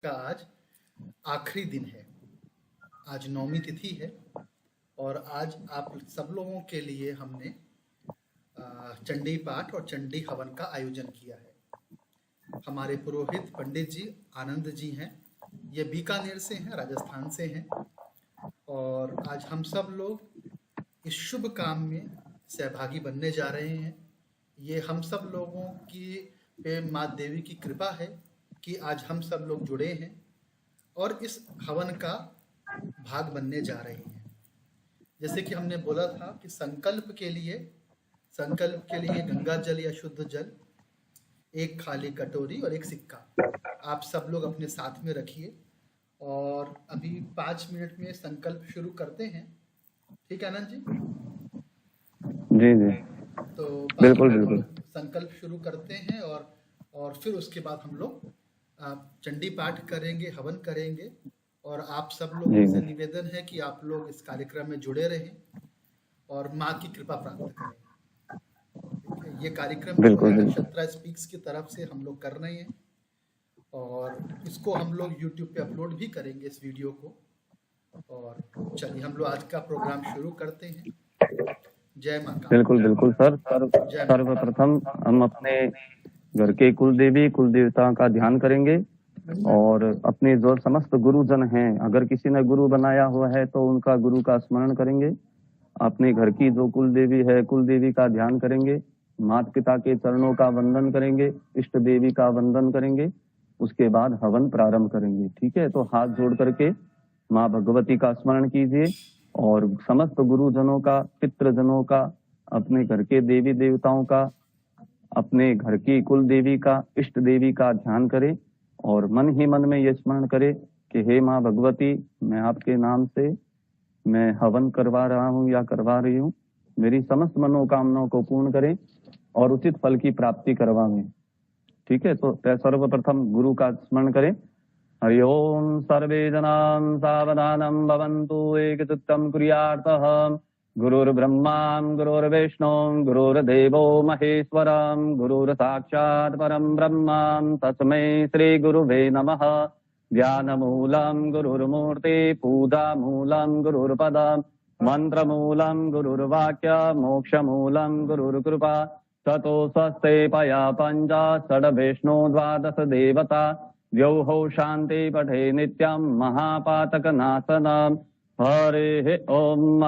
का आज आखिरी दिन है। आज नौमी तिथि है और आज आप सब लोगों के लिए हमने चंडी पाठ और चंडी हवन का आयोजन किया है। हमारे पुरोहित पंडित जी आनंद जी हैं। ये बीकानेर से हैं, राजस्थान से हैं और आज हम सब लोग इस शुभ काम में सहभागी बनने जा रहे हैं। ये हम सब लोगों की पे माँ देवी की कृपा है कि आज हम सब लोग जुड़े हैं और इस हवन का भाग बनने जा रहे हैं। जैसे कि हमने बोला था कि संकल्प के लिए गंगा जल या शुद्ध जल, एक खाली कटोरी और एक सिक्का आप सब लोग अपने साथ में रखिए और अभी 5 मिनट में संकल्प शुरू करते हैं। ठीक है आनंद जी? जी जी, तो बिल्कुल बिल्कुल संकल्प शुरू करते हैं और फिर उसके बाद हम लोग चंडी पाठ करेंगे, हवन करेंगे और आप सब लोगों से निवेदन है कि आप लोग इस कार्यक्रम में जुड़े रहें और माँ की कृपा प्राप्त करें। ये कार्यक्रम नक्षत्रा स्पीक्स की तरफ से हम लोग कर रहे हैं और इसको हम लोग YouTube पे अपलोड भी करेंगे इस वीडियो को। और चलिए हम लोग आज का प्रोग्राम शुरू करते हैं। जय माता। बिल्कुल बिल्कुल सर। सर्वप्रथम हम अपने घर के कुल देवी कुल देवता का ध्यान करेंगे और अपने जो समस्त गुरुजन हैं, अगर किसी ने गुरु बनाया हुआ है तो उनका गुरु का स्मरण करेंगे। अपने घर की जो कुल देवी है, कुल देवी का ध्यान करेंगे। माता पिता के चरणों का वंदन करेंगे, इष्ट देवी का वंदन करेंगे। उसके बाद हवन प्रारंभ करेंगे। ठीक है, तो हाथ जोड़ करके माँ भगवती का स्मरण कीजिए और समस्त गुरुजनों का, पितृजनों का, अपने घर के देवी देवताओं का, अपने घर की कुल देवी का, इष्ट देवी का ध्यान करें और मन ही मन में ये स्मरण करें कि हे माँ भगवती, मैं आपके नाम से मैं हवन करवा रहा हूँ या करवा रही हूँ। मेरी समस्त मनोकामनाओं को पूर्ण करें और उचित फल की प्राप्ति करवाएं। ठीक है, तो सर्वप्रथम गुरु का स्मरण करें। हरि ओम सर्वे जनां सावधानं भवन्तु एकचित्तं कुर्यार्तः। गुरुर्ब्रह्मा गुरुर्विष्णु गुरुर्देवो महेश्वरं गुरुर्साक्षात् परं ब्रह्म तस्मै श्री गुरुवे नमः। ज्ञानमूलं गुरुर्मूर्ति पूजामूलं गुरुर्पदं मंत्रमूलं गुरुर्वाक्य मोक्षमूलं गुरुर्कृपा। ततो स्वस्ते पया पंचा षड्विष्णु द्वादश देवता द्यौः शान्ति पठे नित्यं महापातकनाशनम्। हरे ओम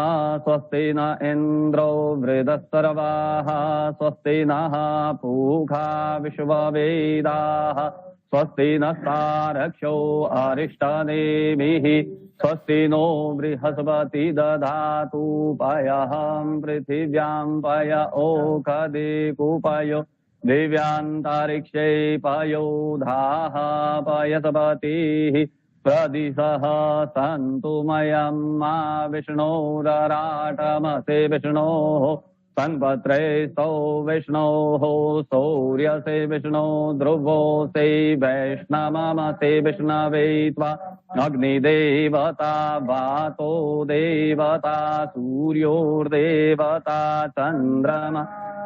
स्वस्ति न इन्द्रो वृद्धस्तरवाः स्वस्ति नः पूषा विश्ववेदाः स्वस्ति नस्तारक्षो अरिष्टनेमिः स्वस्ति नो बृहस्पति दधातु पयः पृथिव्यां पय ओषधिकुपयो दिव्यान्तरिक्षे पयोधाः पयस्पतिः प्रदिशः सन्तु मयं मा विष्णोरराटमसे विष्णोः संपत्रे सौ विष्णोः सौर्यसे विष्णो ध्रुवो से वैष्णवमसे विष्णवे त्वा अग्निदेवता वातो देवता सूर्योर्देवता चन्द्रमा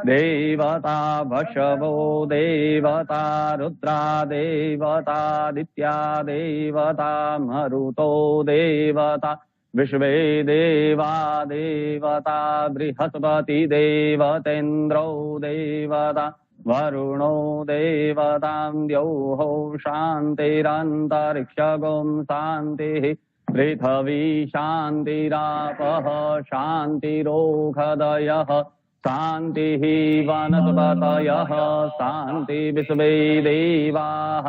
देवता वशवो देवता रुद्रा देवतादित्या देवता मरुतो देवता विश्वे देवा देवता बृहस्पति देवतेन्द्रो देवता वरुणो देवतां द्यौः शान्तिरन्तरिक्षगुं शान्तिः पृथिवी शान्तिरापः शान्तिरोषधयः शान्तिः वनस्पतयः शान्ति विश्वे देवाः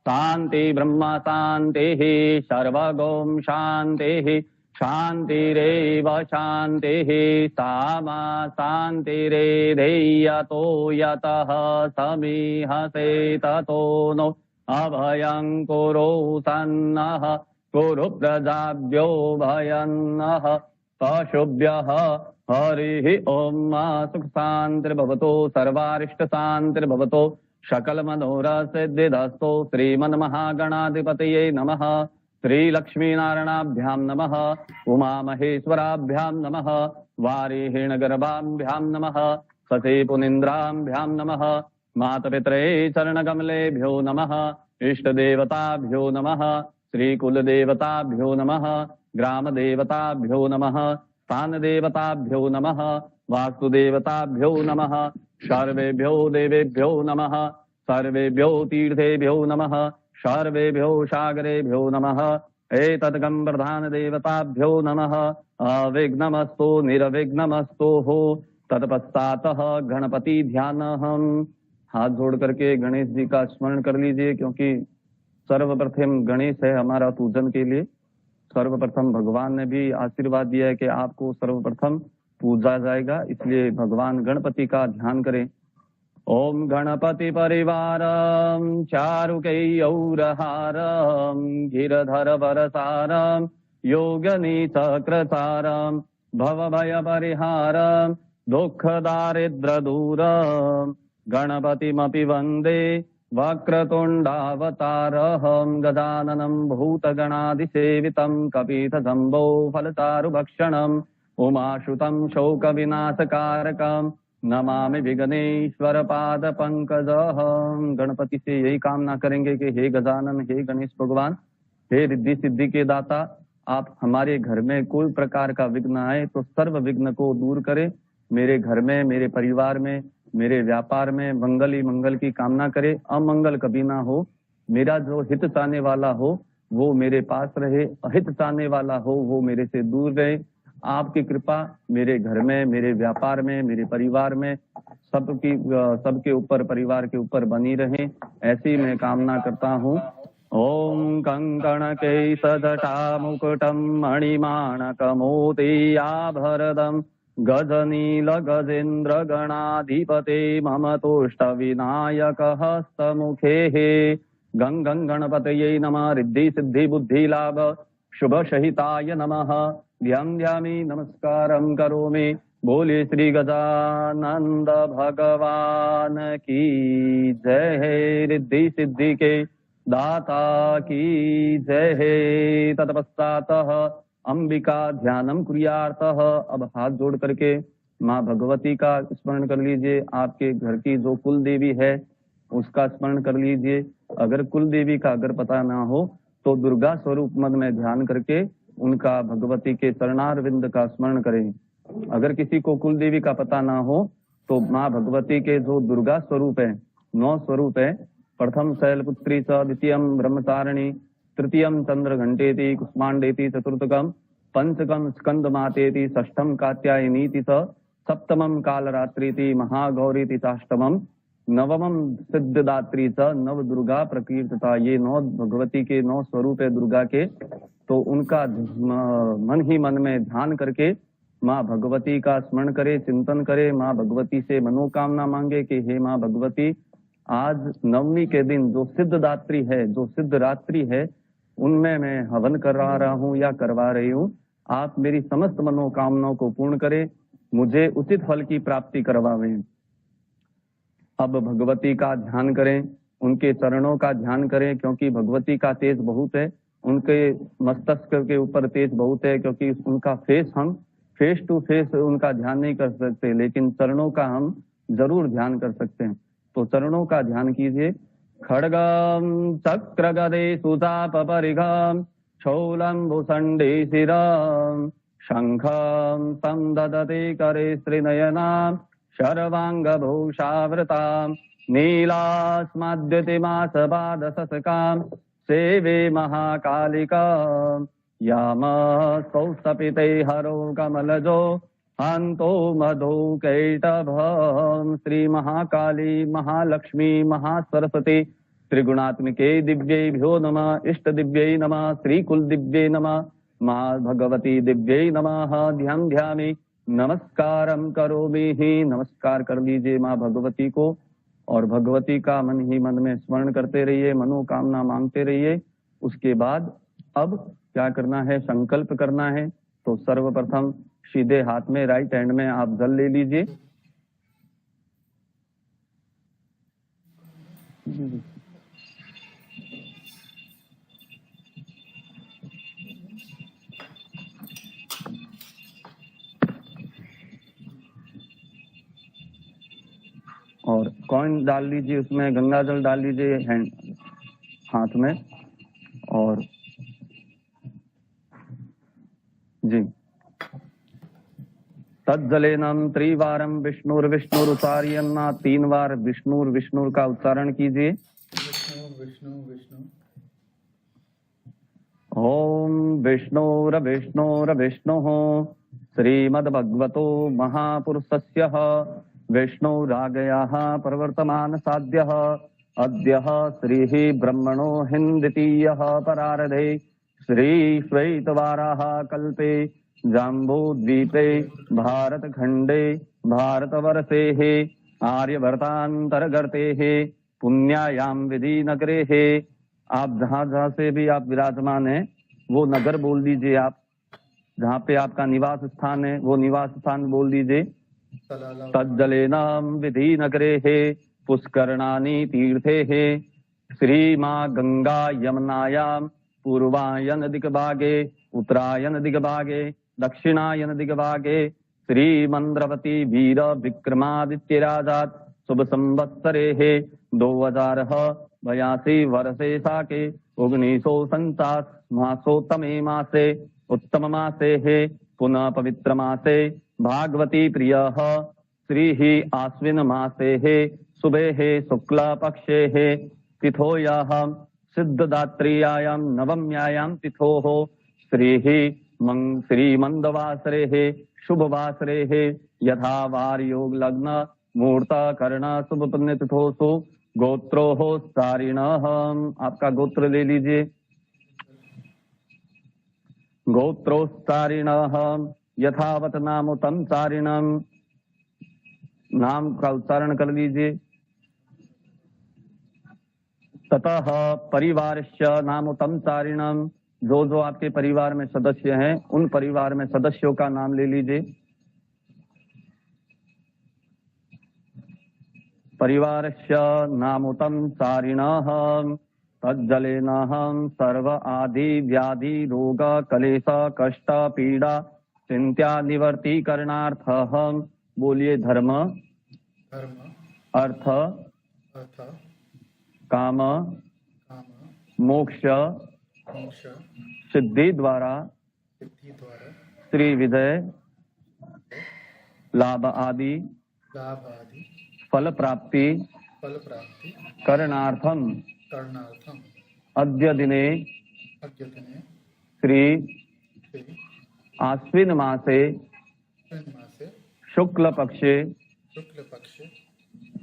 शान्ति ब्रह्म शान्तिः सर्वगुं शान्तिः शान्तिरेव शान्तिः सामा शान्तिरेधेयतो यतः समीहसे ततो नो अभयं कुरु सन्नः कुरु प्रजाभ्यो भयन्नः पशुभ्यः। हरिः ओम सुख शान्तिर्भवतु सर्वारिष्ट शान्तिर्भवतु सकल मनोरथ सिद्धिरस्तु। श्रीमन्महागणाधिपतये नमः। श्रीलक्ष्मीनारायणाभ्यां नमः। उमा महेश्वराभ्यां नमः। वारिहीणगर्भाभ्यां नमः। सती पुनीन्द्राभ्यां नमः। मातपितरे चरणकमलेभ्यो नमः। इष्ट देवताभ्यो नमः, श्री कुल देवताभ्यो नमः, ग्राम देवताभ्यो नमः, स्थान देवताभ्यो नमः, वास्तु देवताभ्यो नमः, सर्वेभ्यो देवेभ्यो नमः, सर्वेभ्यो तीर्थेभ्यो नमः, सर्वेभ्यो सागरेभ्यो नमः, एतद्गं प्रधान देवताभ्यो नमः, अविघ्नमस्तु निर्विघ्नमस्तु हो। तत्पश्चात गणपति ध्यान। हम हाथ जोड़ करके गणेश जी का स्मरण कर लीजिए, क्योंकि सर्वप्रथम गणेश है हमारा पूजन के लिए। सर्वप्रथम भगवान ने भी आशीर्वाद दिया है कि आपको सर्वप्रथम पूजा जाएगा, इसलिए भगवान गणपति का ध्यान करें। ओम गणपति परिवारम चारुकैयौरहारम गिरधर वरसारम योगनीचक्रसारम भवभय परिहारम दुःख दारिद्र दूरम गणपतिमपि वन्दे वक्रतुण्डावतारहं गजाननं भूतगणादिसेवितं कपीतजम्बो फलचारुभक्षणम् उमाश्रुतं शोकविनाशकारकं नमामि विघ्नेश्वर पाद पंकजहं। गणपति से यही कामना करेंगे कि हे गजानन, हे गणेश भगवान, हे रिद्धि सिद्धि के दाता, आप हमारे घर में कोई प्रकार का विघ्न आए तो सर्व विघ्न को दूर करें। मेरे घर में, मेरे परिवार में, मेरे व्यापार में मंगल ही मंगल की कामना करे, अमंगल कभी ना हो। मेरा जो हित चाहने वाला हो वो मेरे पास रहे, अहित चाहने वाला हो वो मेरे से दूर रहे। आपकी कृपा मेरे घर में, मेरे व्यापार में, मेरे परिवार में सबके ऊपर, परिवार के ऊपर बनी रहे, ऐसी मैं कामना करता हूँ। ओम कंकणकेशजटा मुकुटम मणिमाणकमोति आभरदम गजनील गजेन्द्र गणाधिपते मम तुष्ट विनायक हस्तमुखे। गं गं गणपतये नमः। रिद्धि सिद्धि बुद्धि लाभ शुभ सहिताय नमः। ध्यान ध्यामी नमस्कारं करोमि। बोले श्री गजानंद भगवान की जय है। रिद्धि सिद्धि के दाता की जय है। तत्पश्चात अंबिका ध्यानम कुर्यार्थः। अब हाथ जोड़ करके माँ भगवती का स्मरण कर लीजिए। आपके घर की जो कुल देवी है उसका स्मरण कर लीजिए। अगर कुल देवी का अगर पता ना हो तो दुर्गा स्वरूप मन में ध्यान करके उनका, भगवती के चरणारविंद का स्मरण करें। अगर किसी को कुल देवी का पता ना हो तो माँ भगवती के जो दुर्गा स्वरूप है, 9 स्वरूप है। प्रथम शैलपुत्री च, द्वितीयम ब्रह्मचारिणी, तृतीयम चंद्र घंटेति, कुष्मांडेति, चतुर्थकम पंचकम स्कंद मातेति, षष्ठम कात्यायनीति च, सप्तमम कालरात्रीति, महागौरीति चाष्टमम, नवमम सिद्धदात्री च, नव दुर्गा प्रकीर्तिता। ये 9 भगवती के 9 स्वरूप है दुर्गा के। तो उनका मन ही मन में ध्यान करके माँ भगवती का स्मरण करे, चिंतन करे, माँ भगवती से मनोकामना मांगे कि हे माँ भगवती, आज नवमी के दिन जो सिद्धदात्री है, जो सिद्ध रात्रि है, उनमें मैं हवन करा रहा हूँ या करवा रही हूँ। आप मेरी समस्त मनोकामनाओं को पूर्ण करें, मुझे उचित फल की प्राप्ति करवावें। अब भगवती का ध्यान करें, उनके चरणों का ध्यान करें, क्योंकि भगवती का तेज बहुत है, उनके मस्तक के ऊपर तेज बहुत है, क्योंकि उनका हम फेस टू फेस उनका ध्यान नहीं कर सकते, लेकिन चरणों का हम जरूर ध्यान कर सकते हैं। तो चरणों का ध्यान कीजिए। खड्गम चक्र गदे सुचाप परिघम शूलम भूषण्डे शिरम शंखम संदधते करे श्रीनयनाम शर्वांग भूषावृताम नीलास्मद्युतिमासपाद ससकाम सेवे महाकालिकाम याम सौस्तपिते हरो कमलजो हंतो मधु कैटभम। श्री महाकाली, महालक्ष्मी, महासरस्वती त्रिगुणात्मिके दिव्येभ्यो नमः। इष्ट दिव्यै नमः। श्री कुल दिव्ये नमः। माँ भगवती दिव्यै नमः। ध्यान ध्यामी नमस्कारम करोमि ही। नमस्कार कर लीजिए माँ भगवती को और भगवती का मन ही मन में स्मरण करते रहिए, मनोकामना मांगते रहिए। उसके बाद अब क्या करना है, संकल्प करना है। तो सर्वप्रथम सीधे हाथ में, राइट हैंड में आप जल ले लीजिए। और कॉइन डाल लीजिए, उसमें गंगा जल डाल लीजिए, हैंड हाथ में। और जी, तज्जलेनम त्रिवारम विष्णुर्विष्णुरुचार्यन्ना, 3 बार विष्णुर का उच्चारण कीजिए। विष्णु विष्णु विष्णु। ओम विष्णुर्विष्णुर्विष्णुः श्रीमद्भगवतो महापुरुषस्य विष्णुराज्ञयाः प्रवर्तमान साध्यः अद्यः श्रीः ब्रह्मणो हिन्द्वितीयः परार्धे श्रीश्वेतवाराः कल्पे जाम्बूद्वीपे भारतखण्डे भारतवर्षेः आर्यभट्टान्तर्गतेः पुण्यायां विधिनगरेः। आप जहाँ से भी आप विराजमान हैं वो नगर बोल दीजिए। आप जहाँ पे आपका निवास स्थान है वो निवास स्थान बोल दीजिए। तज्जलेनाम विधि नगरे है पुष्करणानि तीर्थे है श्रीमा गंगा यमुनायाम पूर्वायन दिग्भागे उत्तरायण दिग्भागे दक्षिणायन दिग्भागे श्रीमंद्रवती वीर विक्रमादित्य राजात शुभ संवत्सरे है 2082 वर्षे साके 1949 मासोत्तमे मासे उत्तम मासे है पुनः पवित्र मासे भागवती प्रिय श्री ही आश्विन मासे है शुभे है शुक्ला पक्षे है तिथो यह सिद्धदात्रियायां नवम्यायां तिथो हो श्री मंदवासरे है शुभ वासरे है यथा वार योग लग्न मुहूर्त कर्ण शुभ पुण्य तिथोसु गोत्रो हो सारिण। आपका गोत्र ले लीजिए। गोत्रोस्तारिण यथावत नाम तम चारिणम, नाम का उच्चारण कर लीजिए। ततः परिवारस्य नाम तम चारिणम, जो आपके परिवार में सदस्य हैं उन परिवार में सदस्यों का नाम ले लीजिए। परिवारस्य नामुतं चारिणः तज्जलेनाहं सर्व आदि व्याधि रोग कलेश कष्ट पीड़ा चिंत्या निवर्तीकरणार्थः। बोलिए धर्म अर्थ काम मोक्ष सिद्धि द्वारा श्री विजय लाभ आदि फल प्राप्ति करणार्थम अद्य दिने श्री आश्विन मासे शुक्ल पक्षे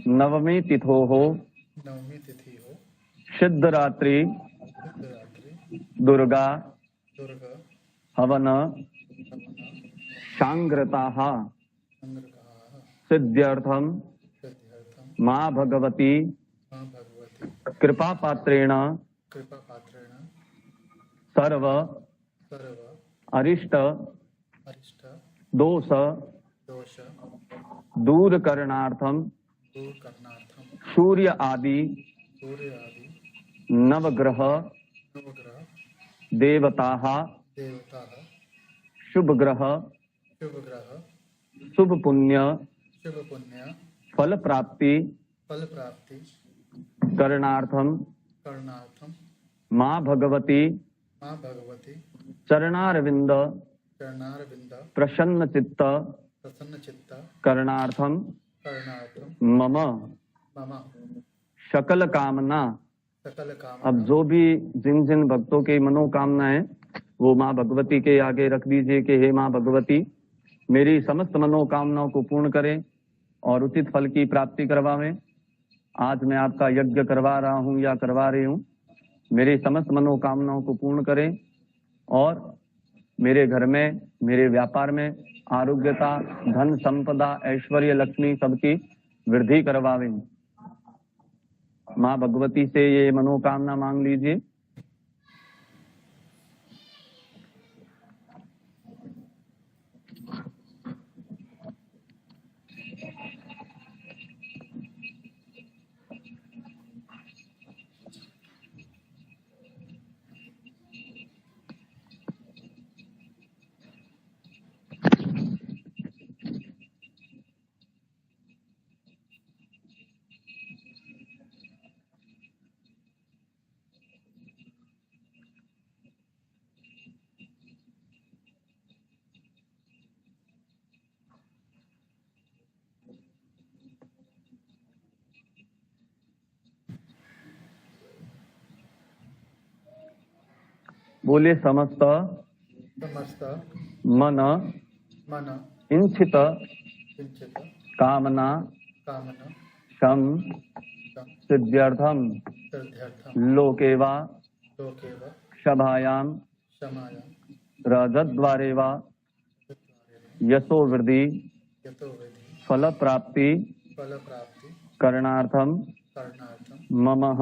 नवमी तिथो हो सिद्धरात्रि दुर्गा हवन सांग्रताः सिद्ध्यर्थम माँ भगवती कृपा पात्रेण सर्व अरिष्ट दोष दूर करणार्थम सूर्य आदि नवग्रह देवताः शुभ ग्रह शुभ पुण्य फल प्राप्ति करणार्थम माँ भगवती चरणारविंद प्रसन्न चित्त करणार्थम मम सकल कामना। अब जो भी जिन जिन भक्तों की मनोकामनाएं वो माँ भगवती के आगे रख दीजिए कि हे माँ भगवती मेरी समस्त मनोकामनाओं को पूर्ण करें और उचित फल की प्राप्ति करवावें। आज मैं आपका यज्ञ करवा रहा हूँ या करवा रही हूँ, मेरी समस्त मनोकामनाओं को पूर्ण करें और मेरे घर में मेरे व्यापार में आरोग्यता धन संपदा ऐश्वर्य लक्ष्मी सबकी वृद्धि करवावें। माँ भगवती से ये मनोकामना मांग लीजिए। बोले समस्त समस्त मन मन इंचित किंचित कामना कामना शम शम सिद्ध्यर्थम सिद्ध्यर्थम लोके वा लोके वा सभायाम क्षमायां रजद्वारे वा यशो वृद्धि यतो विधि फल प्राप्ति फल प्राप्ति करणार्थम करणार्थम ममः ममः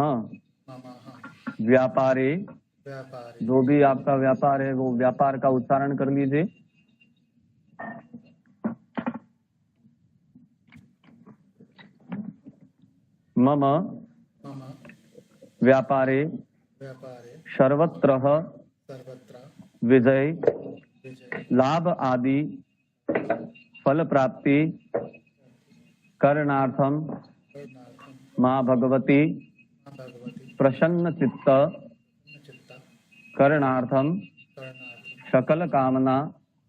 व्यापारे, व्यापारे जो भी आपका व्यापार है वो व्यापार का उच्चारण कर लीजिए। मम मम व्यापारे व्यापारे सर्वत्र सर्वत्र विजय विजय लाभ आदि फल प्राप्ति करणार्थम करणार्थम माँ भगवती भगवती प्रसन्न चित्त चित्ता करणार्थम करणार्थम सकल कामना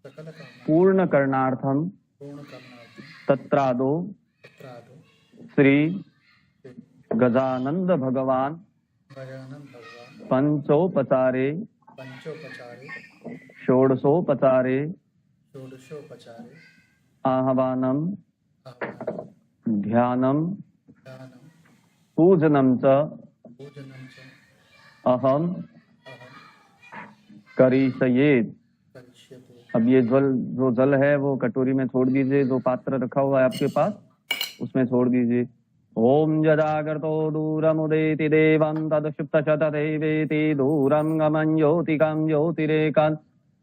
सकल कामना पूर्ण करणार्थम पूर्ण करणार्थम तत्रादो तत्रादो श्री गजानंद भगवान गजानन भगवान पंचोपचारे पंचोपचारे षोडशोपचारे षोडशोपचारे आह्वानम आह्वानं ध्यानम ध्यानं पूजनम च पूजनं च अहम अहं करिष्येत्। करिष्यते। अब ये जो जल है वो कटोरी में छोड़ दीजिए, जो पात्र रखा हुआ है आपके पास उसमें छोड़ दीजिए। ओम जजागर्तो दूरमुदेति देवं तदशुप्तशतदैवेति दूरं गमन् ज्योतिकं ज्योतिरेकान्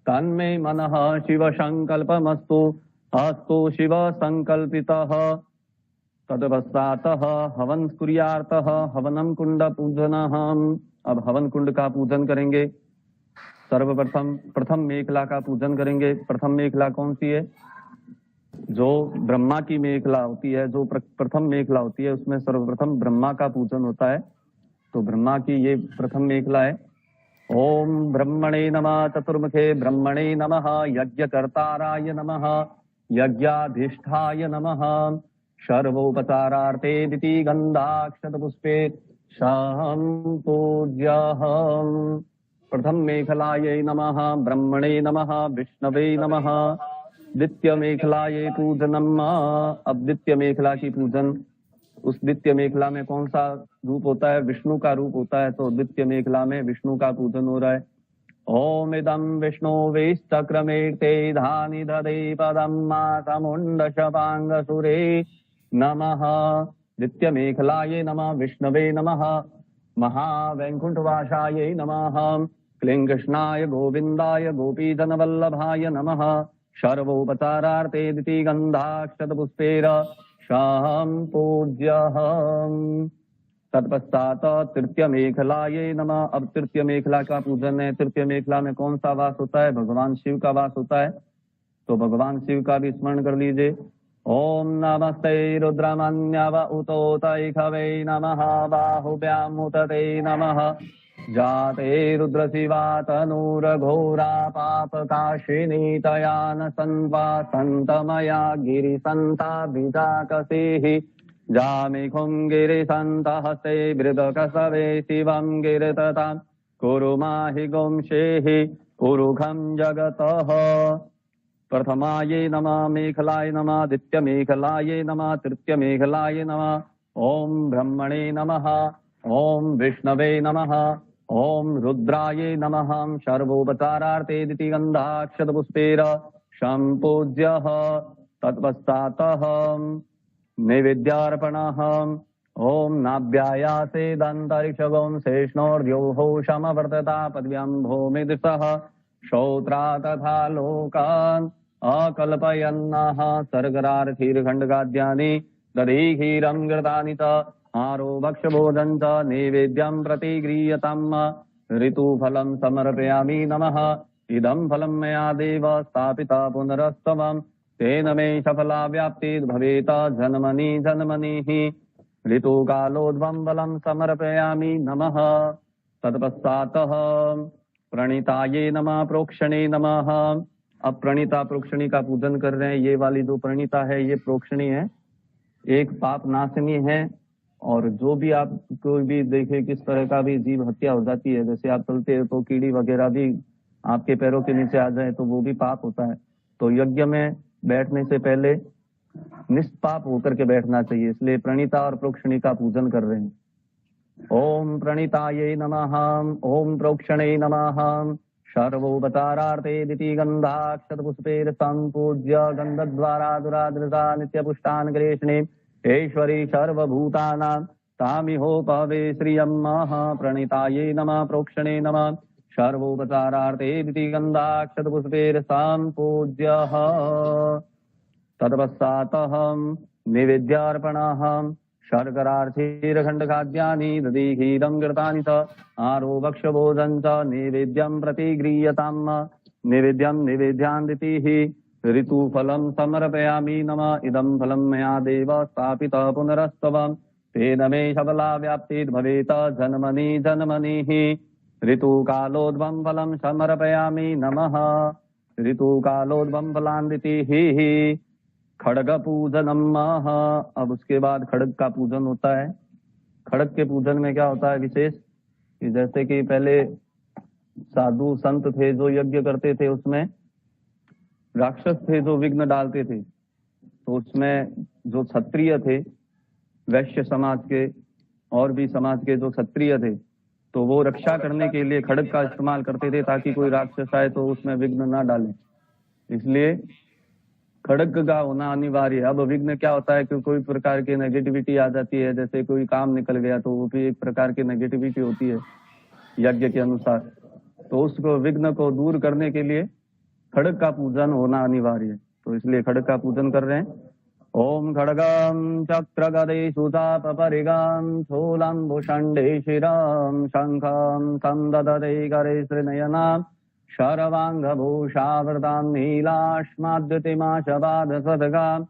तन्मे मनः शिव संकल्पमस्तु अस्तु शिव संकल्पितः। तदपश्चातः हवन कुर्यातः हवनम कुंड पूजनः। अब हवन कुंड का पूजन करेंगे। सर्वप्रथम प्रथम मेखला का पूजन करेंगे। प्रथम मेखला कौन सी है? जो ब्रह्मा की मेखला होती है, जो प्रथम मेखला होती है उसमें सर्वप्रथम ब्रह्मा का पूजन होता है। तो ब्रह्मा की ये प्रथम मेखला है। ओम ब्रह्मणे नमः चतुर्मुखे ब्रह्मणे नमः यज्ञकर्ताराय नमः यज्ञाधिष्ठाय नमः सर्वोपचारार्थे दिति गंधाक्षतपुष्पे पूज्यहम्। प्रथम मेखलायै नमः ब्रह्मणे नमः विष्णवे नमः। द्वितीय मेखलायै पूजनम्। अब द्वितीय मेखला की पूजन, उस द्वितीय मेखला में कौन सा रूप होता है? विष्णु का रूप होता है। तो द्वितीय मेखला में विष्णु का पूजन हो रहा है। ओम इदं विष्णु वेश्चक्रमेते धानि दधे पदं मातमुंड शपांग सुरे नमः। द्वितीय मेखलायै नमः विष्णवे नमः महावैकुंठवासायै नमः क्लीं कृष्णाय गोविंदाय गोपीजनवल्लभाय नमः सर्वोपचारार्थे दिति गंधाक्षतपुष्पेर पूज्यहम्। तत्पश्चात तृतीय मेखलायै नमः। अब तृतीय मेखला का पूजन है। तृतीय मेखला में कौन सा वास होता है? भगवान शिव का वास होता है। तो भगवान शिव का भी स्मरण कर लीजिए। ओम नमस्ते रुद्रमन्यव उतोतैखवे नमः बाहुभ्याम उतते नमः जाते रुद्र शिवा तनूरघोरा पापकाशिनी तयान संवा संतमया गिरिसंता बीजाकसेहि जामिखुं गिरिसन्तहस्ते वृदकसवे शिवं गिरिततां कुरु माहि गुंशेहि पुरुखं जगतः। प्रथमायै नमः मेखलाय नमः द्वितीय मेखलायै नमः तृतीय मेखलाय नमः। ओम ब्रह्मणे नमः ओम विष्णवे नमः ओम रुद्रायै नमः सर्वोपचारार्थे दिति गंधाक्षतपुष्पेर सम्पूज्यः। तत्पश्चातः नैवेद्यार्पणः। ओम नाभ्यायासेदन्तरिक्षगों शेष्णोर्द्योः समवर्तता पद्भ्यां भूमिदिशः श्रोत्रा तथा लोकान् अकल्पयन्नः सर्गरार्थिर्खण्डगाद्यानि दधि क्षीरं घृतानि च आरो भक्ष्यभोजनं च नैवेद्यं प्रतिगृह्यताम्। ऋतुफलं समर्पयामि नमः। इदं फलं मया देव स्थापिता पुनरस्तवम् तेन मे सफला व्याप्तिर्भवेत् जन्मनि जन्मनिः। ऋतुकालोद्भवं फलं समर्पयामि नमः। तत्पश्चातः प्रणिताये नमः प्रोक्षणे नमः। अब प्रणिता प्रोक्षणी का पूजन कर रहे हैं। ये वाली जो प्रणिता है ये प्रोक्षणी है, एक पाप नाशिनी है और जो भी आप कोई भी देखे किस तरह का भी जीव हत्या हो जाती है, जैसे आप चलते हैं तो कीड़ी वगैरह भी आपके पैरों के नीचे आ जाए तो वो भी पाप होता है। तो यज्ञ में बैठने से पहले निष्पाप होकर के बैठना चाहिए, इसलिए प्रणीता और प्रोक्षणी का पूजन कर रहे हैं। ओम प्रणीताये नमः, ओम प्रोक्षणे नमः। सर्वोपचारार्थे दिति गंधाक्षतपुष्पेर संपूज्य गंधद्वारा दुरादृता नित्यपुष्टान् गृहेष्णे ईश्वरी सर्वभूतानां तामिहोपवे श्रियम्मः। प्रणीताये नमः, प्रोक्षणे नमः। सर्वोपचारार्थे दिति गंधाक्षतपुष्पेर संपूज्यः। तत्पश्चातहं निवेद्यार्पणहं शर्करार्थिरखण्डखाद्यानि दधिक्षीरं घृतानि च आरोभक्षभोजं च नैवेद्यं प्रतिगृह्यताम्। नैवेद्यं निवेद्यान्दितिः ऋतुफलं समर्पयामि। नमः इदं फलं मया देव स्थापितः पुनरस्तवं तेन मे सबला व्याप्तिर्भवेत् जन्मनि जन्मनिः। ऋतुकालोद्भवं फलं समर्पयामि। नमः ऋतुकालोद्भवं फलान्दितिः खड़ग पूजनम। अब उसके बाद खड़ग का पूजन होता है। खड़ग के पूजन में क्या होता है विशेष कि जैसे कि पहले साधु संत थे जो यज्ञ करते थे, उसमें राक्षस थे जो विघ्न डालते थे, तो उसमें जो क्षत्रिय थे, वैश्य समाज के और भी समाज के जो क्षत्रिय थे, तो वो रक्षा करने के लिए खड़ग का इस्तेमाल करते थे ताकि कोई राक्षस आए तो उसमें विघ्न ना डाले। इसलिए खड़ग का होना अनिवार्य है। अब विघ्न क्या होता है कि कोई प्रकार की नेगेटिविटी आ जाती है, जैसे कोई काम निकल गया तो वो भी एक प्रकार की नेगेटिविटी होती है यज्ञ के अनुसार, तो उसको विघ्न को दूर करने के लिए खड़ग का पूजन होना अनिवार्य है। तो इसलिए खड़ग का पूजन कर रहे हैं। ओम खड़गम चक्र गदे सुताप परिगम स्थूलम भूषण्डे शिरम शंखम संददते करे श्रीनयनाम शरवांगभूषावृतां नीलाश्माद्युतिमाशबाधसदगां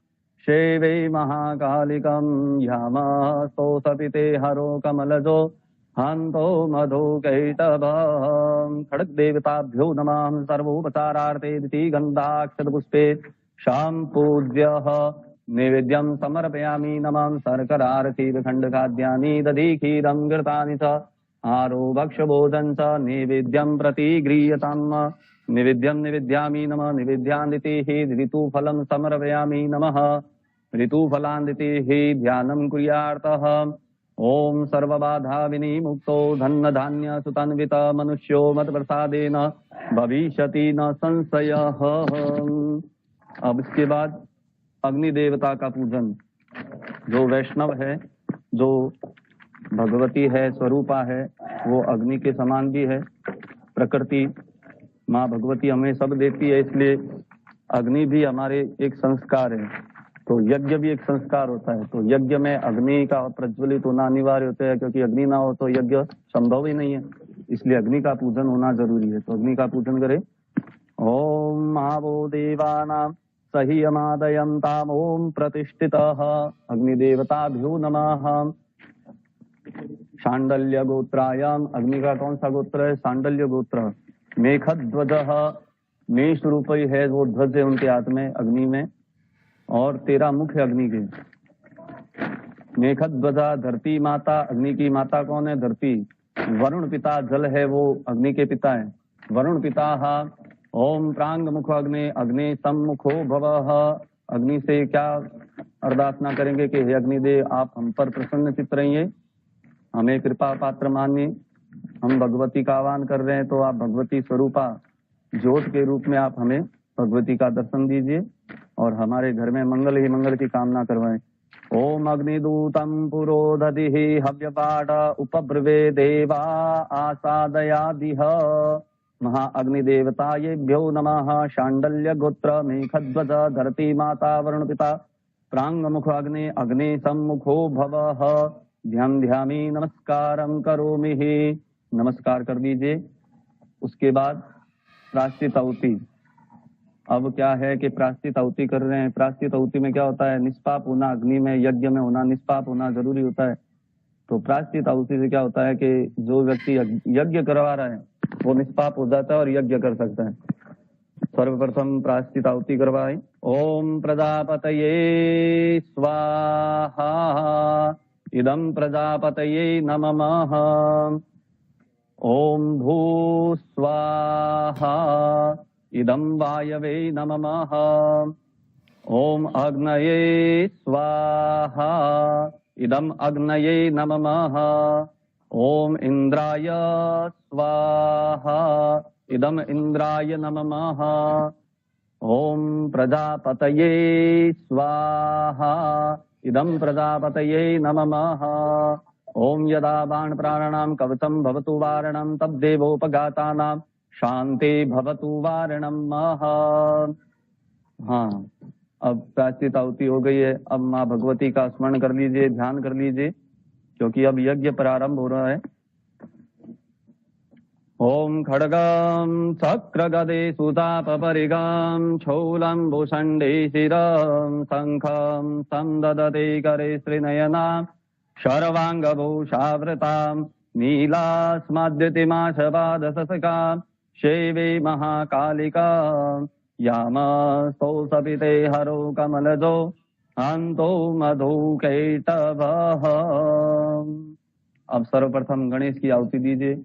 शेवे महाकालिकं यामस्तोषपिते हरो कमलजो हन्तो मधुकैटभम्। खड़ग देवताभ्यो नमः। सर्वोपचारार्थे दिति गन्धाक्षतपुष्पे सम्पूज्यः नैवेद्यं समर्पयामि। नमः शर्करार्थिरखण्डखाद्यानि दधिक्षीरं घृतानि च आरोभक्षभोजं च नैवेद्यं प्रतिगृह्यताम्। नैवेद्यं निवेद्यामि। नमः नैवेद्यान्दितिः ऋतुफलं समर्पयामि। नमः ऋतुफलान्दितिः ध्यानं कुर्यार्तः। ओम सर्वबाधा विनिमुक्तो धन्न धान्य सुतान्वित मनुष्यो मत्प्रसादेन भविष्यति न संशयः। अब इसके बाद अग्नि देवता का पूजन। जो वैष्णव है, जो भगवती है, स्वरूपा है, वो अग्नि के समान भी है। प्रकृति माँ भगवती हमें सब देती है, इसलिए अग्नि भी हमारे एक संस्कार है। तो यज्ञ भी एक संस्कार होता है। तो यज्ञ में अग्नि का प्रज्वलित होना अनिवार्य होता है, क्योंकि अग्नि ना हो तो यज्ञ संभव ही नहीं है। इसलिए अग्नि का पूजन होना जरूरी है। तो अग्नि का पूजन करें। ओम महावो देवानां सह्यमादयं ताम ओम प्रतिष्ठितः अग्निदेवताभ्यो नमः। शांडल्य गोत्रायाम, अग्नि का कौन सा गोत्र है? शांडल्य गोत्र। मेघध्वज, मेष रूप है वो ध्वज है उनके हाथ में अग्नि में, और 13 मुख्य अग्नि के। मेघध्वजा धरती माता, अग्नि की माता कौन है? धरती। वरुण पिता जल है, वो अग्नि के पिता है। वरुण पिता ओम प्रांग मुख अग्नि अग्नि सम्मुखो भवः। अग्नि से क्या अरदासना करेंगे कि हे अग्निदेव आप हम पर प्रसन्न चित्त रहिए, हमें कृपा पात्र मानिए। हम भगवती का आह्वान कर रहे हैं, तो आप भगवती स्वरूपा ज्योत के रूप में आप हमें भगवती का दर्शन दीजिए और हमारे घर में मंगल ही मंगल की कामना करवाएं। ओम अग्निदूतम पुरोदधि हव्यपाठ उपब्रवे देवा आसादयादिह। महाअग्निदेवतायेभ्यो नमः। शांडल्य गोत्र मेघध्वज धरती माता वरुण पिता प्रांग मुख अग्नि अग्नि सम्मुखो भवः। ध्यान ध्यामी नमस्कारं करोमि। नमस्कार कर दीजिए। उसके बाद प्रायश्चित आहुति। अब क्या है कि प्रायश्चित आहुति कर रहे हैं। प्रायश्चित आहुति में क्या होता है? निष्पाप होना, अग्नि में यज्ञ में होना, निष्पाप होना जरूरी होता है। तो प्रायश्चित आहुति से क्या होता है कि जो व्यक्ति यज्ञ करवा रहा है वो निष्पाप हो जाता है और यज्ञ कर सकता है। सर्वप्रथम प्रायश्चित आहुति करवाएं। ओम प्रजापतये स्वाहा इदं प्रजापतये नमः। ॐ भूस्वाहा इदं वायवे नमः। ॐ अग्नये स्वाहा इदं अग्नये नमः। ॐ इन्द्राय स्वाहा इदं इन्द्राय नमः। ॐ प्रजापतये स्वाहा इदं प्रजापतये नमः। ॐ यदा बाणप्राणानां कवचं भवतु वारणं तद्देवोपघातानां शान्ति भवतु वारणं मः। हाँ, अब प्रायश्चित आहुति हो गई है। अब माँ भगवती का स्मरण कर लीजिए, ध्यान कर लीजिए, क्योंकि अब यज्ञ प्रारंभ हो रहा है। ओम खड्गं चक्रगदे सुतापपरिगं शूलं भूषण्डे शिरं शङ्खं संददते करे श्रीनयनां शर्वाङ्गभूषावृतां नीलास्मद्युतिमाशपादशसकां सेवे महाकालिकां यामस्तौ सपिते हरो कमलजो हन्तो मधुकैटभः। अब सर्वप्रथम गणेश की आहुति दीजिए।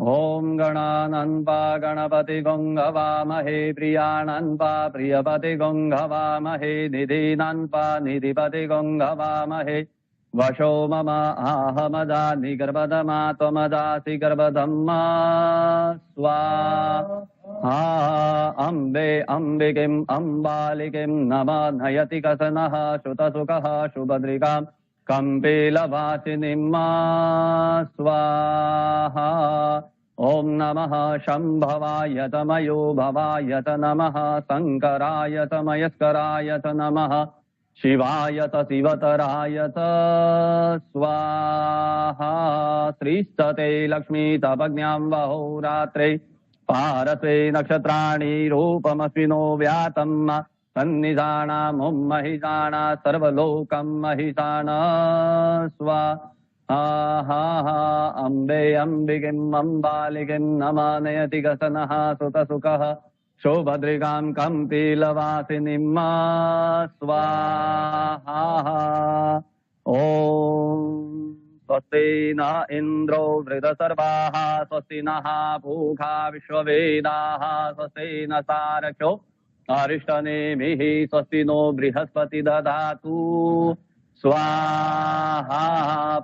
ओम गणानन्वा गणपति गंगवामहे प्रियानन्वा प्रियपति गंगवामहे निधीनन्वा निधिपति गंगवामहे वशो मम आहमजानि गर्भधमा त्वमजासि गर्भधम्मा स्वाहा। अम्बे अम्बिकिम् अम्बालिकिं नमः नयति कसनः श्रुतसुखः शुभद्रिकाम् कम्पेलवासिनीं स्वाहा। ओम नमः शंभवाय तमयो भवाय च नमः शंकराय च मयस्कराय च नमः शिवाय च शिवतराय च स्वाहा। श्रीस्तते लक्ष्मी तपज्ञां वहोरात्रे पारस्वे नक्षत्राणि रूपमस्मिनो व्यातम् सन्निधानामुं महिषाणा सर्वलोकं महिषाणा स्वाहा। अम्बे अम्बिकिम् अम्बालिकिं नमः नयति गसनः सुतसुखः शोभद्रिकां कम्पीलवासिनीं स्वाहा। ॐ स्वस्ति न इन्द्रो वृधसर्वाः स्वस्ति नः पूषा विश्ववेदाः स्वस्ति न सारथ्यो अरिष्टनेमिः स्वस्ति नो बृहस्पति दधातु स्वाहा।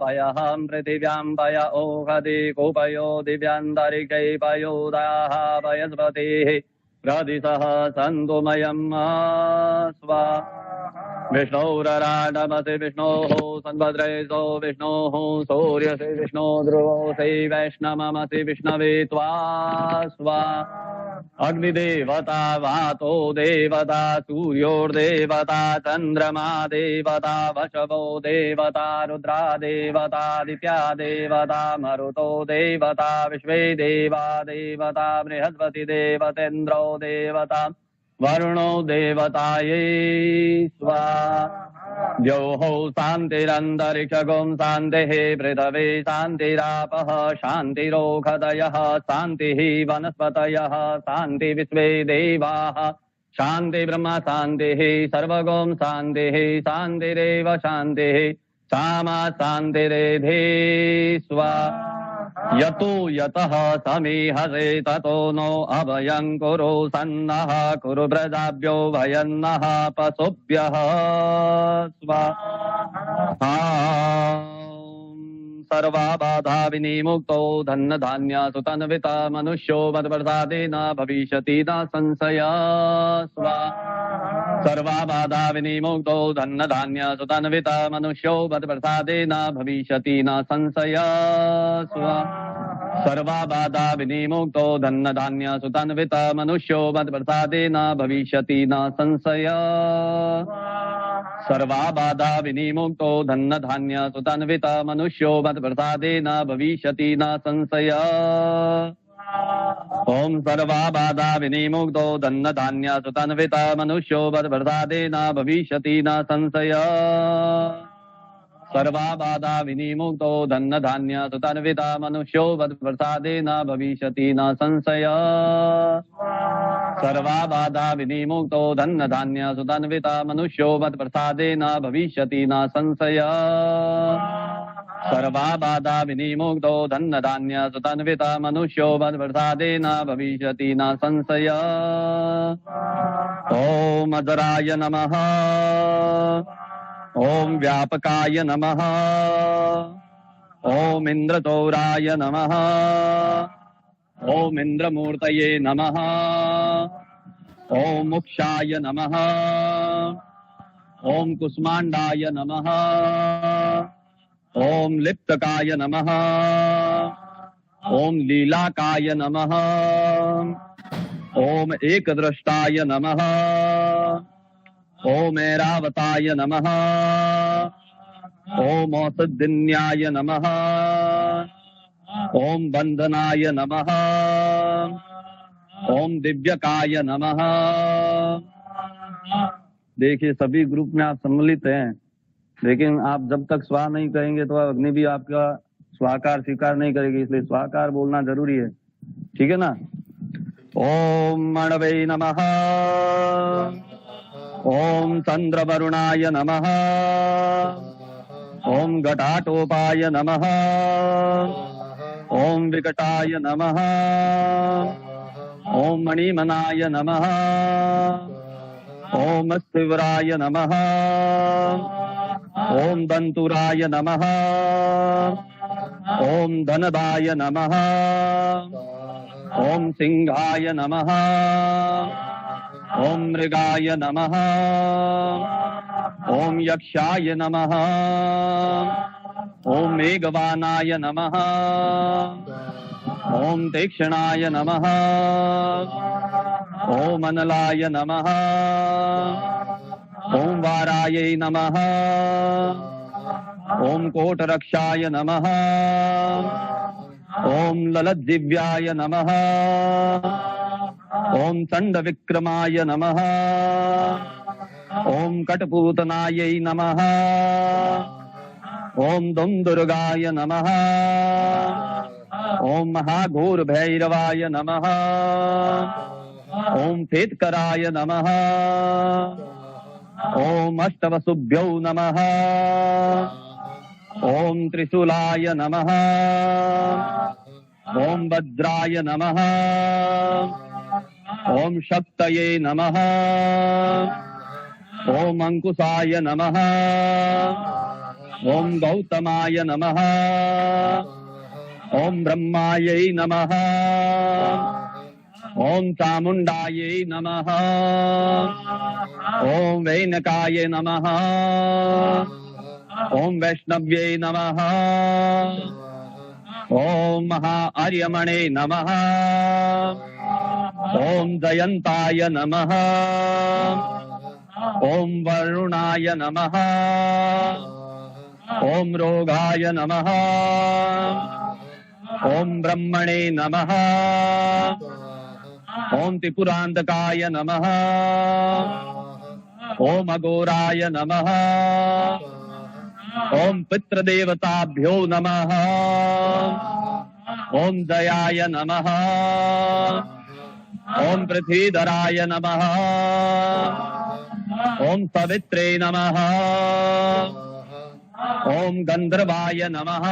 पयहं पृथिव्यां पय ओहदि कुपयो दिव्यान्तरिक्षै पयोदाः पयस्पतिः प्रदिशः सन्तु मयं स्वाहा। विष्णोरराडमसि विष्णोः संभद्रेशो विष्णोः सूर्यसि विष्णो ध्रुवोऽसि वैष्णवमसि विष्णवे त्वा स्वाहा। अग्निदेवता वातो देवता सूर्योर्देवता चन्द्रमा देवता वशवो देवता रुद्रा देवता दित्या देवता मरुतो देवता विश्वे देवा देवता बृहस्पति देवतेन्द्रो देवता वरुणो देवतायै स्वाहा। द्यौः शान्तिरन्तरिक्षगुं शान्तिः पृथ्वी शान्तिरापः शान्तिरोषधयः शान्तिः वनस्पतयः शान्ति विश्वे देवाः शान्ति ब्रह्म शान्तिः सर्वगुं शान्तिः शान्तिरेव शान्तिः सामा शान्तिरेधि स्वाहा। यतो यतः समीहसे ततो नो अभयं कुरु सन्नः कुरु प्रजाभ्यो भयन्नः पशुभ्यः स्वाहा। सर्वाबाधा विनिमुक्तो धन्न धान्य सुतन्विता मनुष्यो मत्प्रसादेन भविष्यति न संशयः स्वाहा। सर्वाबाधा विनिमुक्तो धन्न धान्य सुतन्विता मनुष्यो मत्प्रसादेन भविष्यति न संशयः स्वाहा। सर्वाबाधा विनिमुक्तो धन्न धान्य सुतन्विता मनुष्यो मत्प्रसादेन भविष्यति न संशयः। सर्वाबाधा विनिमुक्तो धन्न धान्य सुतन्विता मनुष्यो मत्प्रसादेन भविष्यति न संशयः। ओम सर्वाबाधा विनिमुक्तो धन्न धान्य सुतन्विता मनुष्यो मत्प्रसादेन भविष्यति न संशयः। सर्वाबाधा विनिमुक्तो धन्न धान्य सुतन्विता मनुष्यो मत्प्रसादेन भविष्यति न संशयः। सर्वा बाधा विनिमुक्तो धन्य धान्य सुधन्विता मनुष्यो मत् प्रसादेन भविष्यति न संशय सर्वा बाधा विनिमुक्तो धन्य धान्य सुधन्विता मनुष्यो मत् प्रसादेन भविष्यति न संशय ओम अजराय नमः ओम व्यापकाय नमः ओम इंद्रचौराय नमः ओम इंद्रमूर्तये नमः ओम मुक्षाय नमः ओम कुष्मांडाय नमः ओम लिप्तकाय नमः ओम लीलाकाय नमः ओम एकदृष्टाय नमः ओम ऐरावताय नमः ओम औषधिन्याय नमः ओम बंधनाय नमः ओम दिव्यकाय नमः। देखिए सभी ग्रुप में आप सम्मिलित हैं, लेकिन आप जब तक स्वा नहीं कहेंगे तो अग्नि भी आपका स्वाकार स्वीकार नहीं करेगी, इसलिए स्वाकार बोलना जरूरी है, ठीक है ना। ओम मणवे नमः ओम चंद्र वरुणाय नमः ओम घटाटोपाय नमः ओम विकटाय नमः ओम मणिमनाय नमः ओम शिवराय नमः ओम दंतुराय नमः ओम धनदाय नमः ओम सिंहाय नमः ओम मृगाय नमः ओम यक्षाय नमः ओम मेघवानाय नमः ओम तीक्ष्णाय नमः ओम अनलाय नमः ओम वारायै नमः ओम कोटरक्षाय नमः ओम ललज्जिव्याय नमः ओम चंड विक्रमाय नमः ओम कटपूतनायै नमः ओम दुर्गाय नमः ओम महाघोर भैरवाय नमः ओम फेतकराय नमः ओम अष्टवसुभ्यो नमः ओम त्रिशूलाय नमः ओम वज्राय नमः ओम शक्तये नमः ओम अंकुशाय नमः ओम गौतमाय नमः ओम ब्रह्मायै नमः ओम चामुंडायै नमः ओम वैनकाय नमः ओम वैष्णव्यै नमः ओम महाआर्यमणे नमः ओम जयंताय नमः ओम वरुणाय नमः ओम रोगाय नमः ओम ब्रह्मणे नमः ओम त्रिपुरांतकाय नमः ओम अघोराय नमः ओम पितृदेवताभ्यो नमः ओम दयाय नमः ओम पृथ्वीधराय नमः ओम सवित्रे नमः ओम गंधर्वाय नमः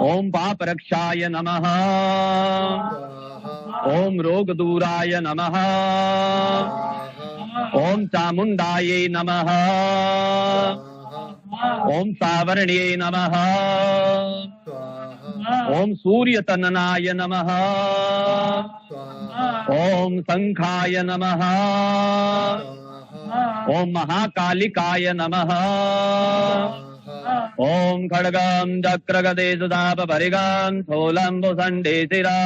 ओम पापरक्षाय नमः ओम रोगदूराय नमः ओम चामुंडायै नमः ओम सावर्ण्यै नमः ओम सूर्यतननाय नमः ओम शंखाय नमः ओम महाकालिकाय नमः ओम खड्गं चक्रगदे सुधापरिगं स्थूलम्बुसण्डीशिरा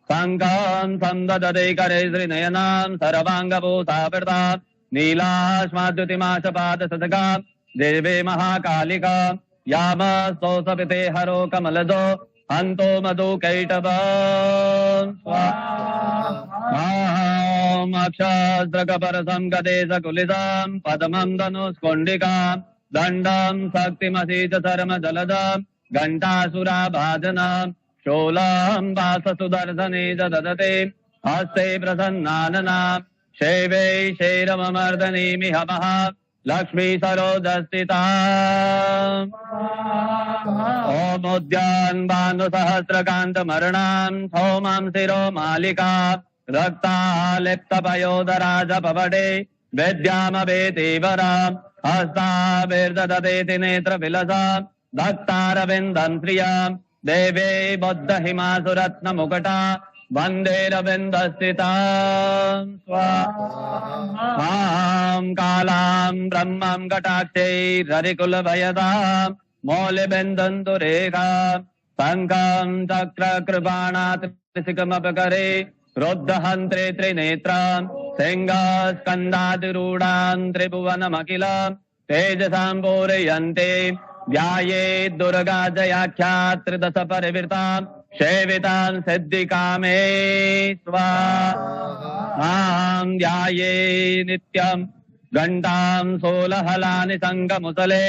शङ्खं संदधते करे श्रीनयनां सर्वाङ्गभूषावृता नीलाश्माद्युतिमाशपादशतका देवे महाकालिका यामस्तोषपिते हरो कमलजो हन्तो मधुकैटभ अक्षस्त्रकपरसं गदेशकुलिसां पद्मं धनुष्कुण्डिकां दण्डं शक्तिमसीच शर्मजलदां घण्टासुराभाजनां शूलं वाससुदर्शने च ददते हस्ते प्रसन्नानना शैवे शैरमर्दनीमिहमः लक्ष्मी सरोदस्थिता ओमुद्यान् भानुसहस्रकान्तमर्णाम् सौमां शिरो मालिका रक्तालिप्तपयोदराजपवडे वेद्यामवेतीवराम् हस्ताभिर्दधतेति नेत्रविलसा भक्तारविन्दम् श्रियाम् देवे बद्धहिमासुरत्नमुकुटा वन्देरविन्दस्थिता स्वाहाम् कालाम् ब्रह्मम् कटाक्षैररिकुलभयदाम् मौलिबिन्दन्तु रेखा शङ्खम् चक्रकृपाणात्रिशिखमपकरे रुद्धहन्त्रे त्रिनेत्राम् सिंहस्कन्धातिरूढाम् त्रिभुवनमखिलाम् तेजसाम् पूरयन्ते ध्यायेत् दुर्गा जयाख्यात् त्रिदश परिवृताम् सेविताम् सिद्धिकामे स्वाहाम् ध्याये नित्यम् घण्टाम् सोलहलानि सङ्गमुसले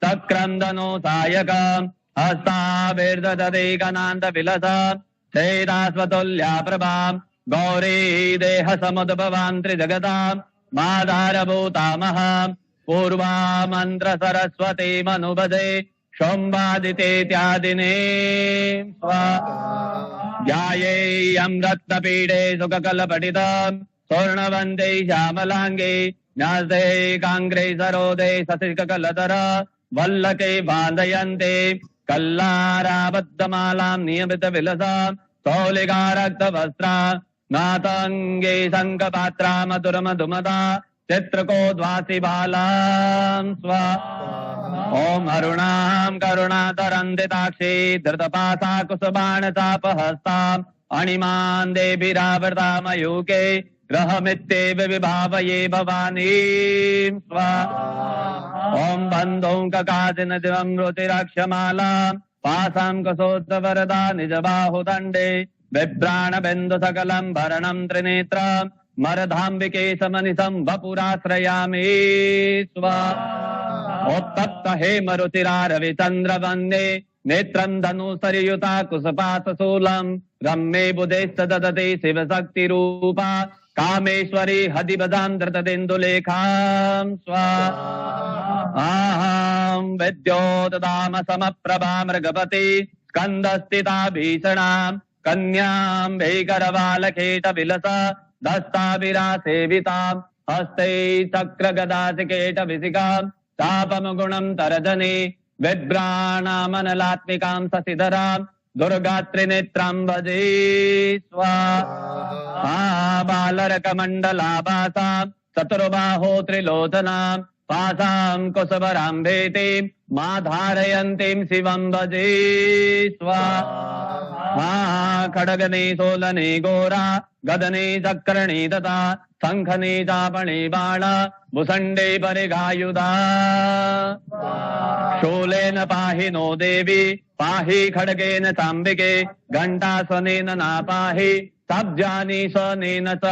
चक्रम् धनु सायकम् हस्ताभिर्दधते गणान्तविलसाम् चैदास्वतुल्या प्रभाम् गौरी देह समुद्भवान् त्रिजगताम् माधारभूतामहम् पूर्वा मन्त्र सरस्वती मनुभजे शोम्बादितेत्यादिने ध्यायेयम् रत्नपीडे सुखकलपठिताम् स्वर्णवन्दे श्यामलाङ्गे न्यासे काङ्ग्रे सरोदे सशिखकलधरा वल्लके बाधयन्ते कल्लाराबद्धमालाम् नियमितविलसाम् स्थौलिकारक्तवस्त्रा नाताङ्गे शङ्खपात्रा मधुरमधुमदा चित्रकोद्वासि बालाम् स्वा ॐ अरुणाम् करुणातरन्दिताक्षी धृतपासा कुसुबाणचापहस्ताम् अणिमान् देभिरावृतामयूके ग्रहमित्येव विभावये भवानीम् स्वा ॐ बन्धुं ककासिन दिवम् रुचिरक्षमालाम् पासाम् कसोत्तवरदा निजबाहुदण्डे बिभ्राणबिन्दु सकलम् भरणम् त्रिनेत्रम् मरधाम्बिके समनिसम् वपुराश्रयामि स्वा उत्तप्त हेमरुचिरारविचन्द्रवन्दे नेत्रम् धनुसरियुता कुसपाशूलम् रम्ये बुधेश्च ददते शिवशक्तिरूपा कामेश्वरी हदिबदाम् धृतदिन्दुलेखाम् स्वाहाम् विद्योतदाम समप्रभा मृगपति स्कन्दस्थिता भीषणाम् कन्याम् भीकरवालकेटविलसा दस्ताभिरासेविताम् हस्ते चक्रगदासिकेटविशिखाम् तापमगुणम् तरजने विभ्राणामनलात्मिकाम् शशिधराम् दुर्गात्रिनेत्राम् भजे स्वाहा बालरकमण्डलाभासाम् चतुर्बाहो त्रिलोचनाम् पासाम् कुसुमराम् भेतीम् मा धारयन्तीम् शिवम् भजे स्वाहा खड्गने सोलने घोरा गदने चक्रणे तथा शङ्खने चापणे बाण भुसण्डे परिगायुधा शूलेन पाहि नो देवी पाहि खड्गेन चाम्बिके घण्टासनेन नापाहि सब्जानि सनेन च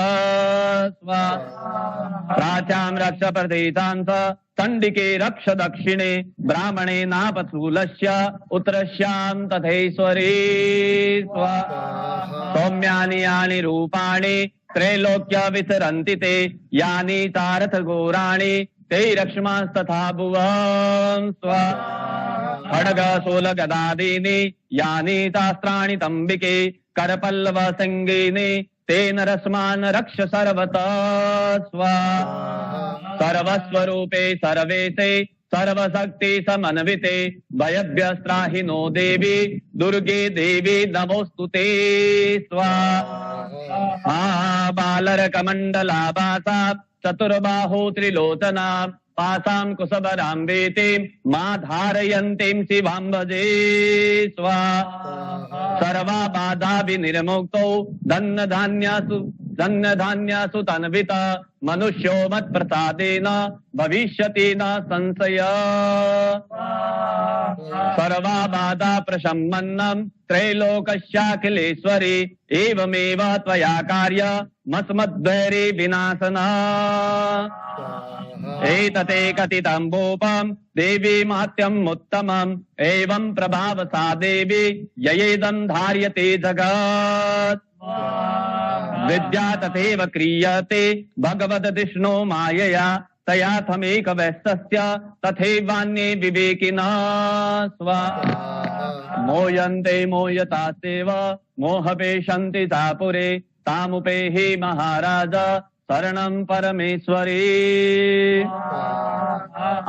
प्राच्याम् रक्ष प्रतीतान् स चण्डिके रक्ष दक्षिणे ब्राह्मणे नापशूलस्य उत्तरस्याम् तथैश्वरी सौम्यानि यानि रूपाणि त्रैलोक्य विसरन्ति ते यानि चारथ घोराणि ते रक्ष्मास्तथा भुवन् स्वा खड्ग शूलगदादीनि यानि शास्त्राणि तम्बिके करपल्लव संगीनि तेन रस्मान् रक्ष सर्वतः स्वा सर्वस्वरूपे सर्वेशे सर्वशक्ति समन्विते भयभ्यस्त्राहि नो देवी दुर्गे देवी नमोस्तुते स्वाहा बालरकमण्डलाभासा चतुर्बाहो त्रिलोचना पासाम् कुसुमराम् वेतीम् मा धारयन्तीम् शिवाम् भजे स्वाहा सर्वा बाधा विनिर्मुक्तौ धन्यधान्यासु तन्विता मनुष्यो मत्प्रसादेन भविष्यति न संशय सर्वा बाधा प्रशमन्नम् त्रैलोकस्याखिलेश्वरी एवमेव त्वया कार्य मस्मद्वैरी विनाशना एतते कथितम् भूपम् देवी मात्यम् उत्तमम् एवम् प्रभावसा देवी ययेदम् धार्यते जगत् विद्या तथैव क्रियते भगवद्विष्णो मायया तयाथमेक वैस्तस्य तथैवान्ये विवेकिनः स्वाहा। मोयन्ते मोयतास्तेव मोहपेशन्ति चापुरे तामुपेहि महाराज शरणं परमेश्वरी।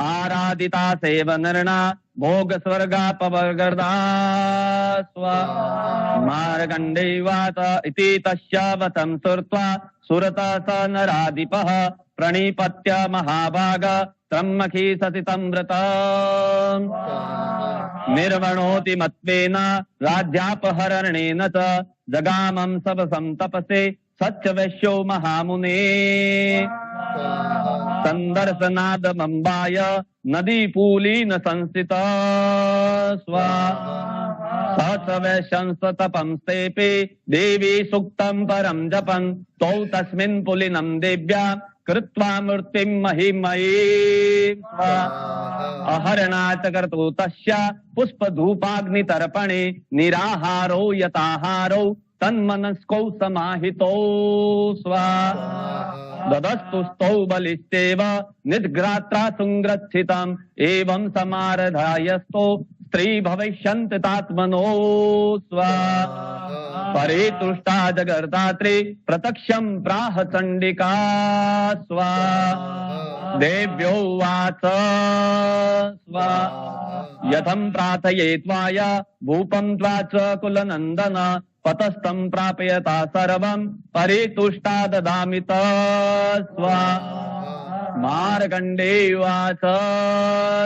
आराधिता सेव नृणा भोग स्वर्गापवर्गदा स्वाहा। मार्कण्डेयवाच इति तस्य वचं श्रुत्वा सुरता स नराधिपः प्रणिपत्य महाभाग त्र्यम्बके सतितं व्रतम्। निर्वणोति मत्वेन राज्यापहरणेन च जगामं सबसं तपसे सच्चवैश्यो महामुने। संदर्शनादमम्बाय नदीपूलीन संस्थिता स्वाहा। सवैशंस्तपंस्तेपे देवी सुक्तं परं जपन् तौ तस्मिन् पुलिनं देव्या कृत्वा मूर्तिं महिमये। अहरणा च कर्तु तस्य पुष्पधूपाग्नितर्पणे निराहारो यताहारो तन्मनस्कौ समाहितो स्वाहा। ददस्तुस्तौ बलिश्चैव निजग्रात्रा सुङ्ग्रच्छितम् एवं समारधायस्तो स्त्री भविष्यन्ति तात्मनो स्वाहा। परे तुष्टा जगर्दात्रे प्रत्यक्षं प्राह चण्डिका स्वाहा। देव्यो वाच स्वाहा। यथं प्रार्थये त्वाय भूपं त्वाच कुलनन्दन पतस्तं प्रापयता सर्वं परितुष्टा ददामि स्वाहा। मार्कण्डेयवाच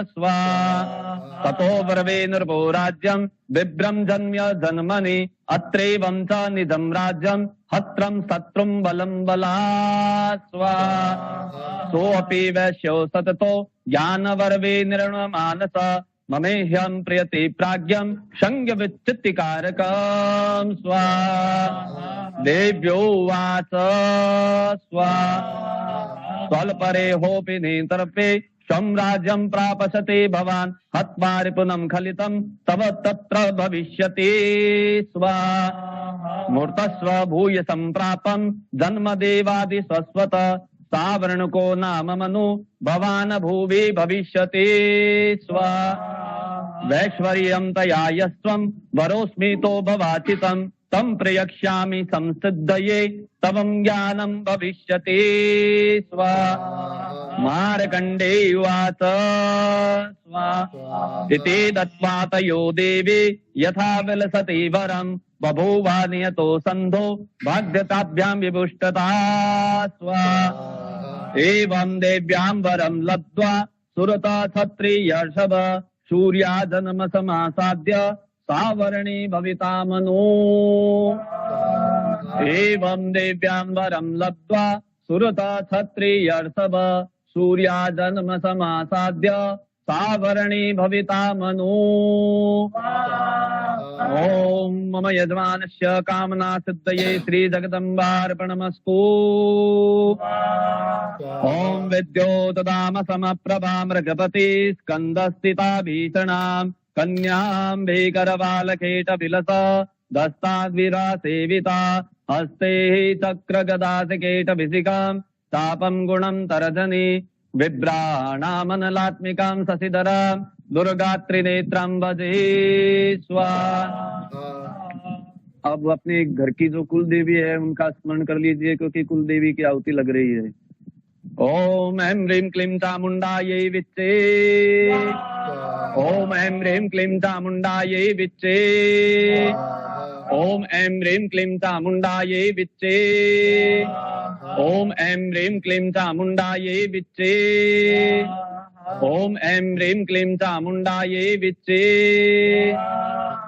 स्वाहा। ततो ब्रवे नृपो राज्यं बिभ्रं जन्म्य जन्मनि अत्रैवं च निजं राज्यं हत्रं शत्रुं बलं बलात् स्वाहा। सोऽपि वैश्यो सततो ज्ञानवर्वे निर्णमानस ममेह्यं प्रियते प्राज्ञं शङ्ग्य विच्चित्तिकारकं स्वाहा। देव्यो वाच स्वाहा। स्वल्परे होपि नेतर्पे स्वं राज्यं प्रापसते भवान् हत्वा रिपुनं खलितं तव तत्र भविष्यति स्वाहा। मूर्तस्व भूय सम्प्रापं जन्मदेवादि स्वस्वत सावर्णको नाम मनु भवान् भुवि भविष्यति स्वाहा। वैश्वर्यं तया यस्त्वं वरोऽस्मितो भवाचितं तं प्रयक्ष्यामि संसिद्धये तवं ज्ञानं भविष्यति स्वाहा। मार्कण्डेयवाच स्वाहा। इति दत्त्वा तयो देवी यथा विलसति वरं बभूव नियतो सन्धो भाग्यताभ्यां विभुष्टता स्वाहा। एवं देव्यां वरं लब्ध्वा सुरता क्षत्रियर्षभ सूर्या जन्म समासाद्य सावर्णी भविता मनो। एवं देव्यां वरं लब्ध्वा सुरता क्षत्रियर्षभ सूर्या जन्म समासाद्य सावर्णी भविता मनो। ओम मम यजमानस्य कामना सिद्धये श्री जगदम्बार्पणमस्तु। ओम विद्योतदाम समप्रभा मृगपति स्कन्दस्थिता भीषणाम् कन्यां भीकरबालकेट विलस दस्ताद्विरा सेविता हस्ते चक्रगदासिकेट विसिकां तापं गुणं तरजनी बिभ्राणामनलात्मिकां शशिधरां दुर्गात्रिनेत्रं भजे स्वाहा। अब अपने घर की जो कुल देवी है उनका स्मरण कर लीजिए, क्योंकि कुल देवी की आहुति लग रही है। ओम ऐं ह्रीं क्लीं चामुण्डायै विच्चे। ओम ऐं ह्रीं क्लीं चामुण्डायै विच्चे। ओम ऐं ह्रीं क्लीं चामुण्डायै विच्चे। ओम ऐं ह्रीं क्लीं चामुण्डायै विच्चे। ओम ऐं ह्रीं क्लीं चामुण्डायै विच्चे।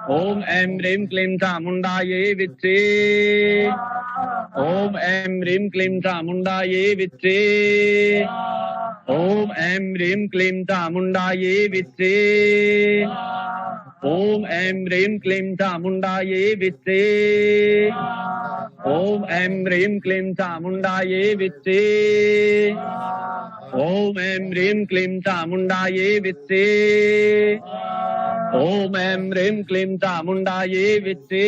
ओम ऐं ह्रीं क्लीं चामुण्डायै विच्चे। ओम ऐं ह्रीं क्लीं चामुण्डायै विच्चे। ओम ऐं ह्रीं क्लीं चामुण्डायै विच्चे। ओम ऐं ह्रीं क्लीं चामुण्डायै विच्चे। ओम ऐं ह्रीं क्लीं चामुण्डायै विच्चे। ओम ऐं ह्रीं क्लीं चामुण्डायै विच्चे। ओम ऐं ह्रीं क्लीं चामुण्डायै विच्चे।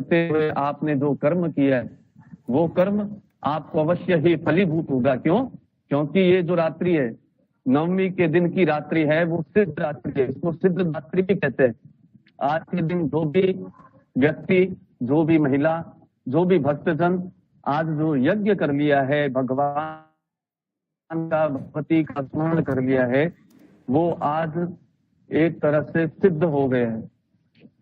करते हुए आपने जो कर्म किया है वो कर्म आपको अवश्य ही फलीभूत होगा। क्यों? क्योंकि ये जो रात्रि है, नवमी के दिन की रात्रि है, वो सिद्ध रात्रि है, इसको सिद्ध रात्रि भी कहते हैं। आज के दिन जो भी व्यक्ति, जो भी महिला, जो भी भक्तजन आज जो यज्ञ कर लिया है, भगवान का, भगवती का स्मरण कर लिया है, वो आज एक तरह से सिद्ध हो गए हैं।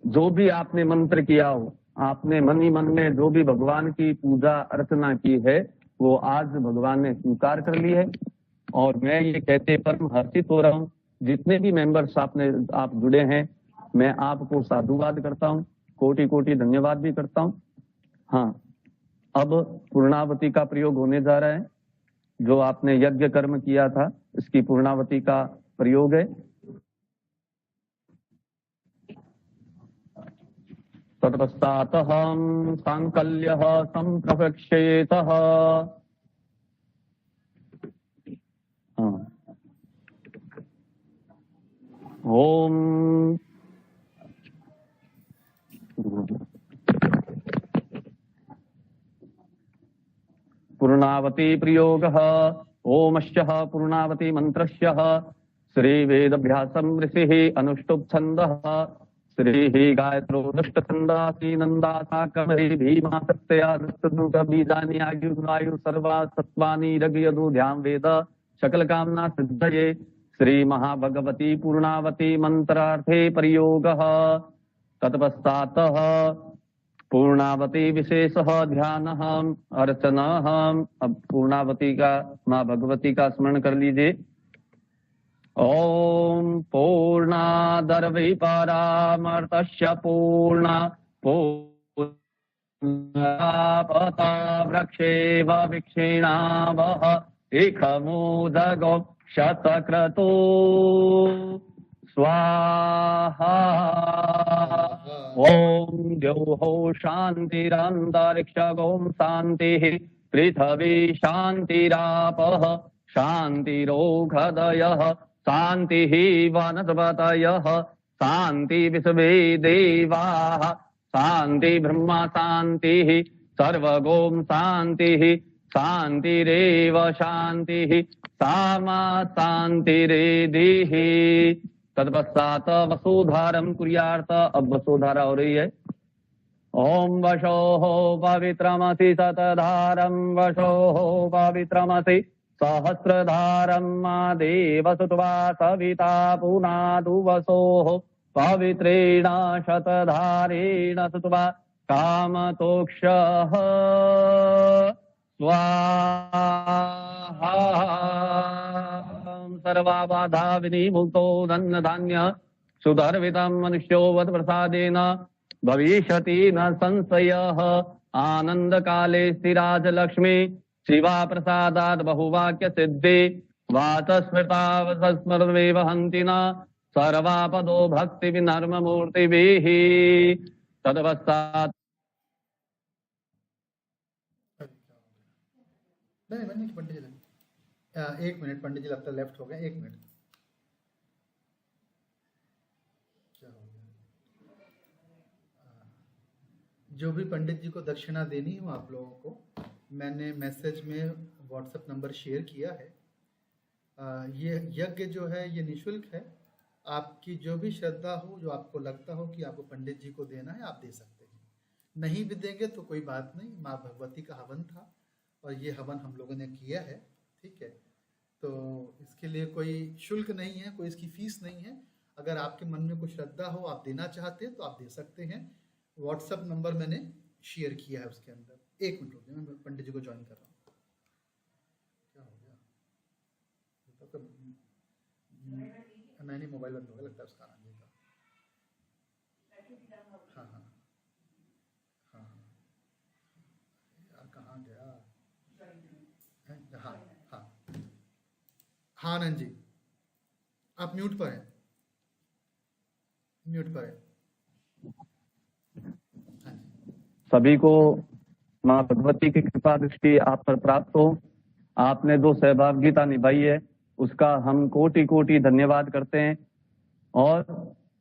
जो भी आपने मंत्र किया हो, आपने मन ही मन में जो भी भगवान की पूजा अर्चना की है, वो आज भगवान ने स्वीकार कर ली है। और मैं ये कहते परम हर्षित हो रहा हूँ। जितने भी मेंबर्स आप जुड़े हैं, मैं आपको साधुवाद करता हूँ, कोटि कोटि धन्यवाद भी करता हूँ। हाँ, अब पूर्णावती का प्रयोग होने जा रहा है। जो आपने यज्ञ कर्म किया था, इसकी पूर्णावती का प्रयोग है। ततपश्चातहं सांकल्यः संप्रवक्ष्येतः। ओम पूर्णावती प्रयोगः। ओमश्चः पूर्णावती मंत्रस्यः। श्री वेदभ्यासं ऋषिः अनुष्टुप् छन्दः। श्री गायत्रो दुष्ट छन्दासी नन्दासा कमरी भीमा सत्यया दृष्टदुर्ग बीजानि आयुर्वायु सर्वा सत्वानि रगयदु ध्यान वेद सकल कामना सिद्धये। श्री महाभगवती पूर्णावती मंत्रार्थे प्रयोगः। तत्पश्चातः पूर्णावती विशेषः ध्यानः अर्चनः। अब पूर्णावती का, माँ भगवती का स्मरण कर लीजिए। ओम पूर्णादर्वि परामर्तस्य पूर्णा पूर्णापता वृक्षेव विक्षिणावः इखमुदगो शतक्रतु स्वाहा। ओम द्यौः शान्तिरन्तरिक्षगों शान्तिः पृथिवी शान्तिरापः शान्तिरोषधयः शान्तिः वनस्पतयः शान्ति विश्वे देवाः शान्ति ब्रह्म शान्तिः सर्वगों शान्तिः शान्तिरेव शान्तिः सामा शान्तिरेधिः। तत्पश्चात वसुधारं कुर्यात्। अब वसुधारा हो रही है। ओम वशोः पवित्रमसि शतधारं वशोः पवित्रमसि सहस्रधारं मा देवसुत्वा सविता पुनादु वसोः पवित्रेण शतधारेण सुत्वा कामतोक्षः स्वाहा। सर्वाबाधा विनिमुक्तो धन धान्य सुधर्वितं मनुष्यो वद प्रसादेन भविष्यति न संशयः। आनंद काले स्थिराज लक्ष्मी शिवा प्रसादात् बहुवाक्य सिद्धि वाचस्मृता स्मृतमेव हन्ति न सर्वापदो भक्ति विनर्म मूर्तिभिः। तदवस्तात् नहीं पंडित जी, एक मिनट पंडित जी, लगता है लेफ्ट हो गया। एक मिनट, क्या हो गया? जो भी पंडित जी को दक्षिणा देनी हो आप लोगों को, मैंने मैसेज में व्हाट्सएप नंबर शेयर किया है। ये यज्ञ जो है ये निःशुल्क है। आपकी जो भी श्रद्धा हो, जो आपको लगता हो कि आपको पंडित जी को देना है, आप दे सकते हैं। नहीं भी देंगे तो कोई बात नहीं, माँ भगवती का हवन था और ये हवन हम लोगों ने किया है, ठीक है। तो इसके लिए कोई शुल्क नहीं है, कोई इसकी फीस नहीं है। अगर आपके मन में कुछ श्रद्धा हो, आप देना चाहते हैं तो आप दे सकते हैं। व्हाट्सएप नंबर मैंने शेयर किया है उसके अंदर। एक मिनट रुकिए, मैं पंडित जी को ज्वाइन कर रहा हूँ। क्या हो गया? तो नहीं, मोबाइल बंद हो गया लगता है उसका आने का। हाँ हाँ हाँ यार, कहाँ गया? हाँ हाँ हाँ आनंद जी, आप म्यूट पर हैं, म्यूट पर है। हाँ जी। सभी को माँ भगवती की कृपा दृष्टि आप पर प्राप्त हो। आपने जो सहभागिता निभाई है उसका हम कोटि कोटि धन्यवाद करते हैं। और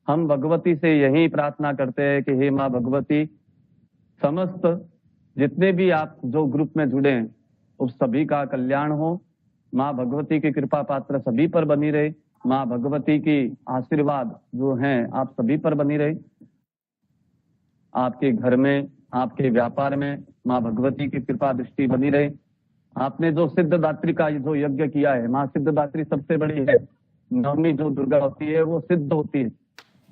हम भगवती से यही प्रार्थना करते हैं कि हे माँ भगवती, समस्त जितने भी आप जो ग्रुप में जुड़े हैं उस सभी का कल्याण हो। माँ भगवती की कृपा पात्र सभी पर बनी रहे। माँ भगवती की आशीर्वाद जो हैं आप सभी पर बनी रहे। आपके घर में, आपके व्यापार में माँ भगवती की कृपा दृष्टि बनी रहे। आपने जो सिद्धदात्री का जो यज्ञ किया है, माँ सिद्धदात्री सबसे बड़ी है। नवमी जो दुर्गा होती है वो सिद्ध होती है।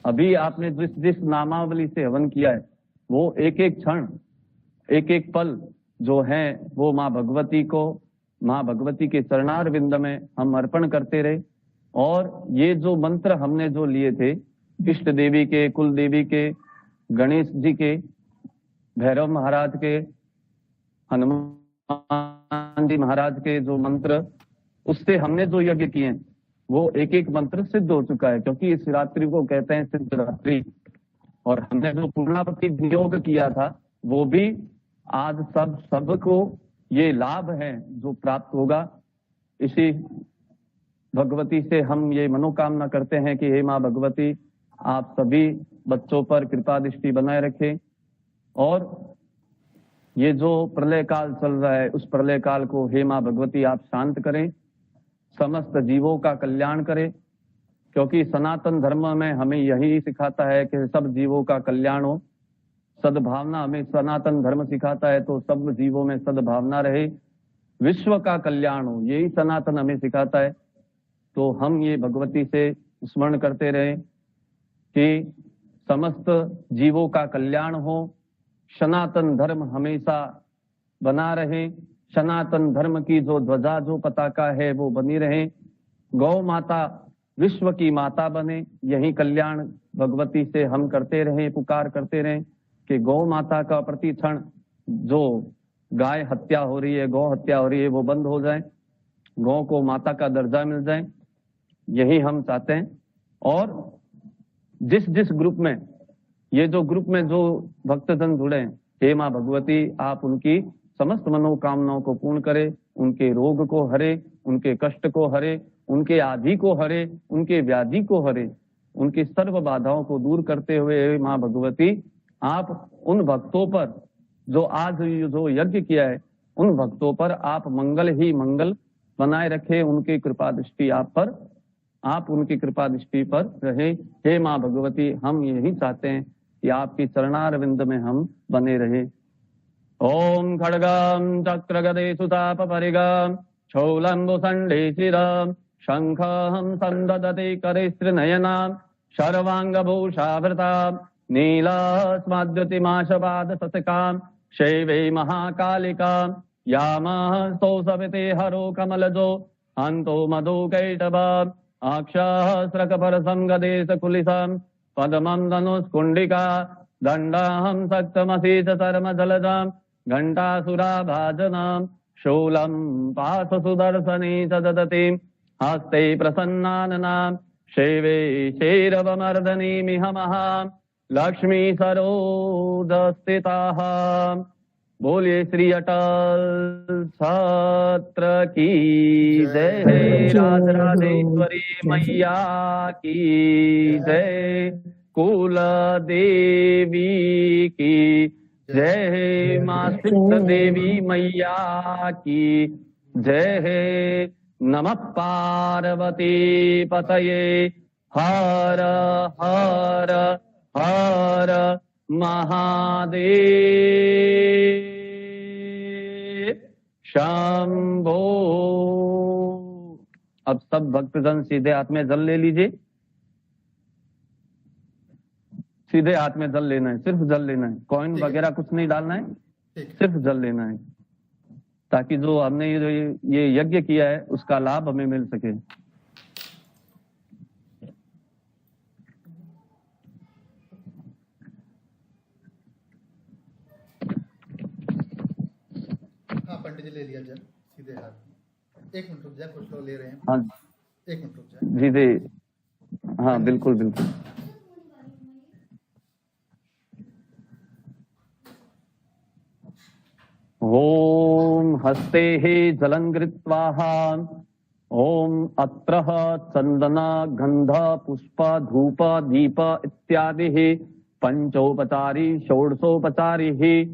अभी आपने जिस जिस नामावली से हवन किया है वो एक एक क्षण, एक एक पल जो है वो माँ भगवती को, माँ भगवती के चरणार विंद में हम अर्पण करते रहे। और ये जो मंत्र हमने जो लिए थे, इष्ट देवी के, कुल देवी के, गणेश जी के, भैरव महाराज के, हनुमान जी महाराज के जो मंत्र, उससे हमने जो यज्ञ किए हैं वो एक एक मंत्र सिद्ध हो चुका है, क्योंकि इस रात्रि को कहते हैं सिद्धरात्रि। और हमने जो पूर्णावती नियोग किया था वो भी आज सबको ये लाभ है जो प्राप्त होगा। इसी भगवती से हम ये मनोकामना करते हैं कि हे माँ भगवती, आप सभी बच्चों पर कृपा दृष्टि बनाए रखें और ये जो प्रलय काल चल रहा है उस प्रलय काल को हे माँ भगवती आप शांत करें, समस्त जीवों का कल्याण करें। क्योंकि सनातन धर्म में हमें यही सिखाता है कि सब जीवों का कल्याण हो, सद्भावना हमें सनातन धर्म सिखाता है, तो सब जीवों में सद्भावना रहे, विश्व का कल्याण हो, यही सनातन हमें सिखाता है। तो हम ये भगवती से स्मरण करते रहें कि समस्त जीवों का कल्याण हो, सनातन धर्म हमेशा बना रहे, सनातन धर्म की जो ध्वजा जो पताका है वो बनी रहे, गौ माता विश्व की माता बने। यही कल्याण भगवती से हम करते रहें, पुकार करते रहें कि गौ माता का प्रति क्षण जो गाय हत्या हो रही है, गौ हत्या हो रही है, वो बंद हो जाए, गौ को माता का दर्जा मिल जाए, यही हम चाहते हैं। और जिस जिस ग्रुप में, ये जो ग्रुप में जो भक्तजन जुड़े हैं, हे माँ भगवती आप उनकी समस्त मनोकामनाओं को पूर्ण करे, उनके रोग को हरे, उनके कष्ट को हरे, उनके आदि को हरे, उनके व्याधि को हरे, उनकी सर्व बाधाओं को दूर करते हुए हे माँ भगवती आप उन भक्तों पर जो आज जो यज्ञ किया है उन भक्तों पर आप मंगल ही मंगल बनाए रखे, उनकी कृपा दृष्टि आप पर, आप उनकी कृपा दृष्टि पर रहे। हे माँ भगवती हम यही चाहते हैं कि आपकी चरणारविंद में हम बने रहे। ओम खड्गम चक्र गदे सुताप परिगम शूलम्बु संडेशिरम शंखं संददते करेस्त्रिनयनां सर्वांगभूषावृतां नीलास्माद्युतिमाशपाद सतकां शैवे महाकालिकां यामः स्तोषविते हरो कमलजो हन्तो मधुकैटभाम् अक्षस्रकपरसं गदेशकुलिसं पद्मं धनुष्कुण्डिका दण्डाहं सक्तमसीच सर्मजलजां घण्टासुराभाजनां शूलं पाशसुदर्शने च ददतीं हस्ते प्रसन्नाननां शैवे शैरवमर्दनीमिह महां लक्ष्मी सरोदस्थिताः। बोलिए श्री अटल छत्र की जय, राजराजेश्वरी मैया की जय, कुल देवी की जय, माँ सिद्ध देवी मैया की जय। नमः पार्वती पतये हर हर हर महादेव शंभो। अब सब भक्तजन सीधे हाथ में जल ले लीजिए, सीधे हाथ में जल लेना है, सिर्फ जल लेना है, कॉइन वगैरह कुछ नहीं डालना है, सिर्फ जल लेना है, ताकि जो हमने ये यज्ञ किया है उसका लाभ हमें मिल सके। हाँ पंडित जी ले लिया जल सीधे हाथ। एक मिनट रुक जाए, कुछ लोग ले रहे हैं। हाँ एक मिनट रुक जाए। जी जी, हाँ बिल्कुल बिल्कुल। ओम हस्ते हे जलं गृत्वाः ओम अत्रः चंदन गंध पुष्प धूप दीप इत्यादि पंचोपचारी षोडशोपचारी ही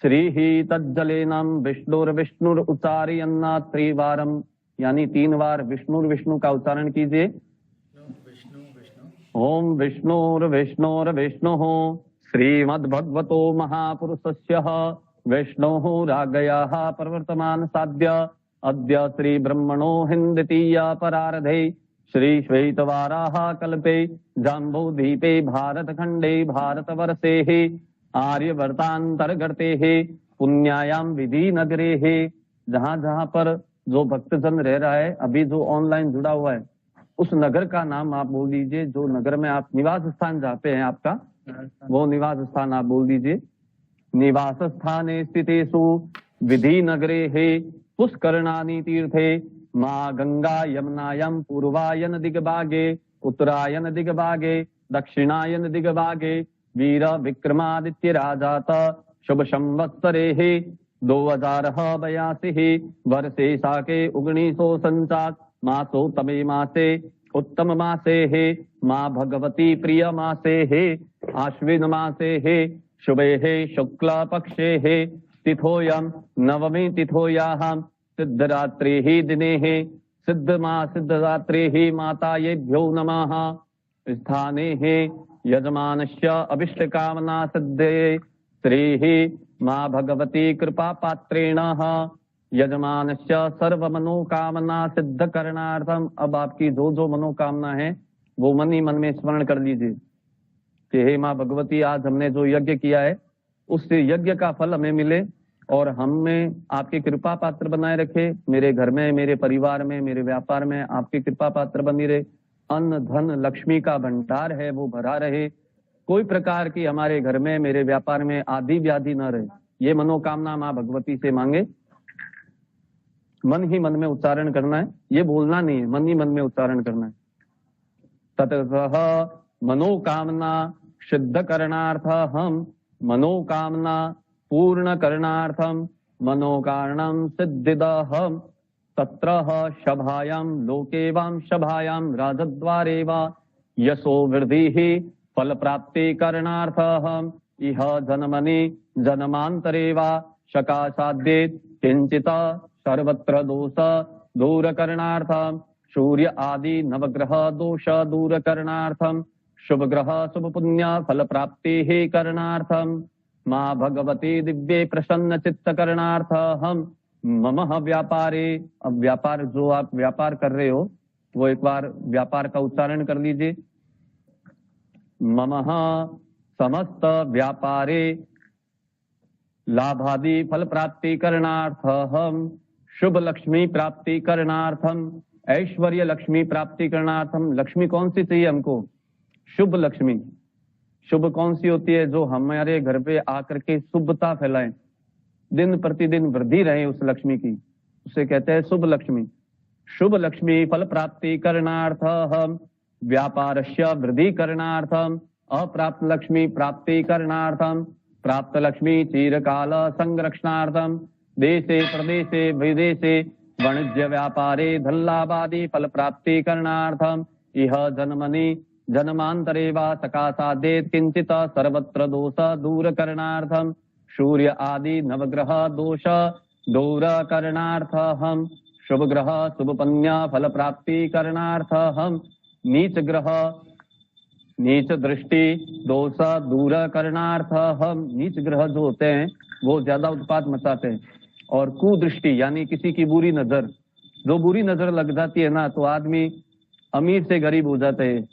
श्री ही तज्जलेनम विष्णुर उच्चारयन्ना त्रिवारम, यानी 3 बार विष्णु का उच्चारण कीजिए। विष्णु विष्णु ओम विष्णुर्विष्णुर्विष्णु श्रीमद्भगवतो महापुरुषस्य विष्णोः राज्ञयाः प्रवर्तमान साद्य अद्य श्री ब्रह्मणो हिंदतीय परार्धे श्री श्वेतवाराह कल्पे जाम्बूद्वीपे भारतखंडे भारतवर्षे आर्यवर्तांतर्गते पुण्यायां विधि नगरे है। जहाँ जहाँ पर जो भक्तजन रह रहा है, अभी जो ऑनलाइन जुड़ा हुआ है, उस नगर का नाम आप बोल दीजिए। जो नगर में आप निवास स्थान जहाँ पे है आपका, वो निवास स्थान आप बोल दीजिए। निवास स्थाने स्थितेषु विधि नगरे है पुष्करणानि तीर्थे माँ गंगा यमुनायां पूर्वायन दिग्भागे उत्तरायण दिग्भागे दक्षिणायन दिग्भागे वीर विक्रमादित्य राजात शुभ संवत्सरे 2082 वर्षे साके 1949 मासो तमे मासे उत्तम मासे है माँ भगवती प्रिय मासे है आश्विन मासे है शुभे है शुक्ल पक्षे है तिथोयम नवमी तिथोयाम सिद्धरात्रि ही दिने है सिद्धरात्रि ही माता येभ्यो नमः। स्थाने है यजमानस्य अभिष्ट कामना सिद्धे श्री ही माँ भगवती कृपा पात्रेण यजमानस्य सर्व मनोकामना सिद्ध करणार्थम। अब आपकी जो जो मनोकामना है वो मन ही मन में स्मरण कर लीजिए कि हे माँ भगवती, आज हमने जो यज्ञ किया है उस यज्ञ का फल हमें मिले और हमें आपकी कृपा पात्र बनाए रखे। मेरे घर में, मेरे परिवार में, मेरे व्यापार में आपकी कृपा पात्र बनी रहे। अन्न धन लक्ष्मी का भंडार है वो भरा रहे। कोई प्रकार की हमारे घर में, मेरे व्यापार में आदि व्याधि न रहे। ये मनोकामना माँ भगवती से मांगे। मन ही मन में उच्चारण करना है, ये बोलना नहीं है, मन ही मन में उच्चारण करना है। ततः मनोकामना सिद्ध करणार्थ हम मनोकामना पूर्ण करणार्थम मनोकारणम सिद्धिदहम तत्र सभायां लोकेवां सभायां राजद्वारे वा यशो वृद्धि फल प्राप्ति करणार्थम इह जन्मनि जन्मांतरे वा शकासाद्ये किंचित सर्वत्र दोष दूर करणार्थम सूर्य आदि नवग्रह दोष दूर करणार्थम शुभ ग्रह शुभ पुण्य फल प्राप्ति ही करणार्थम माँ भगवती दिव्य प्रसन्न चित्त करणार्थ हम मम व्यापारे। अब व्यापार, जो आप व्यापार कर रहे हो वो एक बार व्यापार का उच्चारण कर लीजिए। मम समस्त व्यापारे लाभादि फल प्राप्ति करणार्थ हम शुभ लक्ष्मी प्राप्ति करणार्थम ऐश्वर्य लक्ष्मी प्राप्ति करणार्थम। लक्ष्मी कौन सी चाहिए हमको? शुभ लक्ष्मी। शुभ कौन सी होती है? जो हमारे घर पे आकर के शुभता फैलाए, दिन प्रतिदिन वृद्धि रहे उस लक्ष्मी की, उसे कहते हैं शुभ लक्ष्मी। शुभ लक्ष्मी फल प्राप्ति करणार्थ हम व्यापारस्य वृद्धि करणार्थम अप्राप्त लक्ष्मी प्राप्ति करणार्थम प्राप्त लक्ष्मी चिरकाल संरक्षणार्थम देशे प्रदेशे विदेशे वाणिज्य व्यापारे धनलाभादि फल प्राप्ति करणार्थम इह जन्मनि जन्मांतरे वा सकाशादेत किंचित सर्वत्र दोष दूर करणार्थम सूर्य आदि नवग्रह दोष दूर करणार्थ हम शुभ ग्रह शुभ पुण्य फल प्राप्ति करणार्थ हम नीच ग्रह नीच दृष्टि दोष दूर करणार्थ हम। नीच ग्रह जो होते हैं वो ज्यादा उत्पात मचाते हैं। और कुदृष्टि यानी किसी की बुरी नजर, जो बुरी नजर लग जाती है ना तो आदमी अमीर से गरीब हो जाते हैं।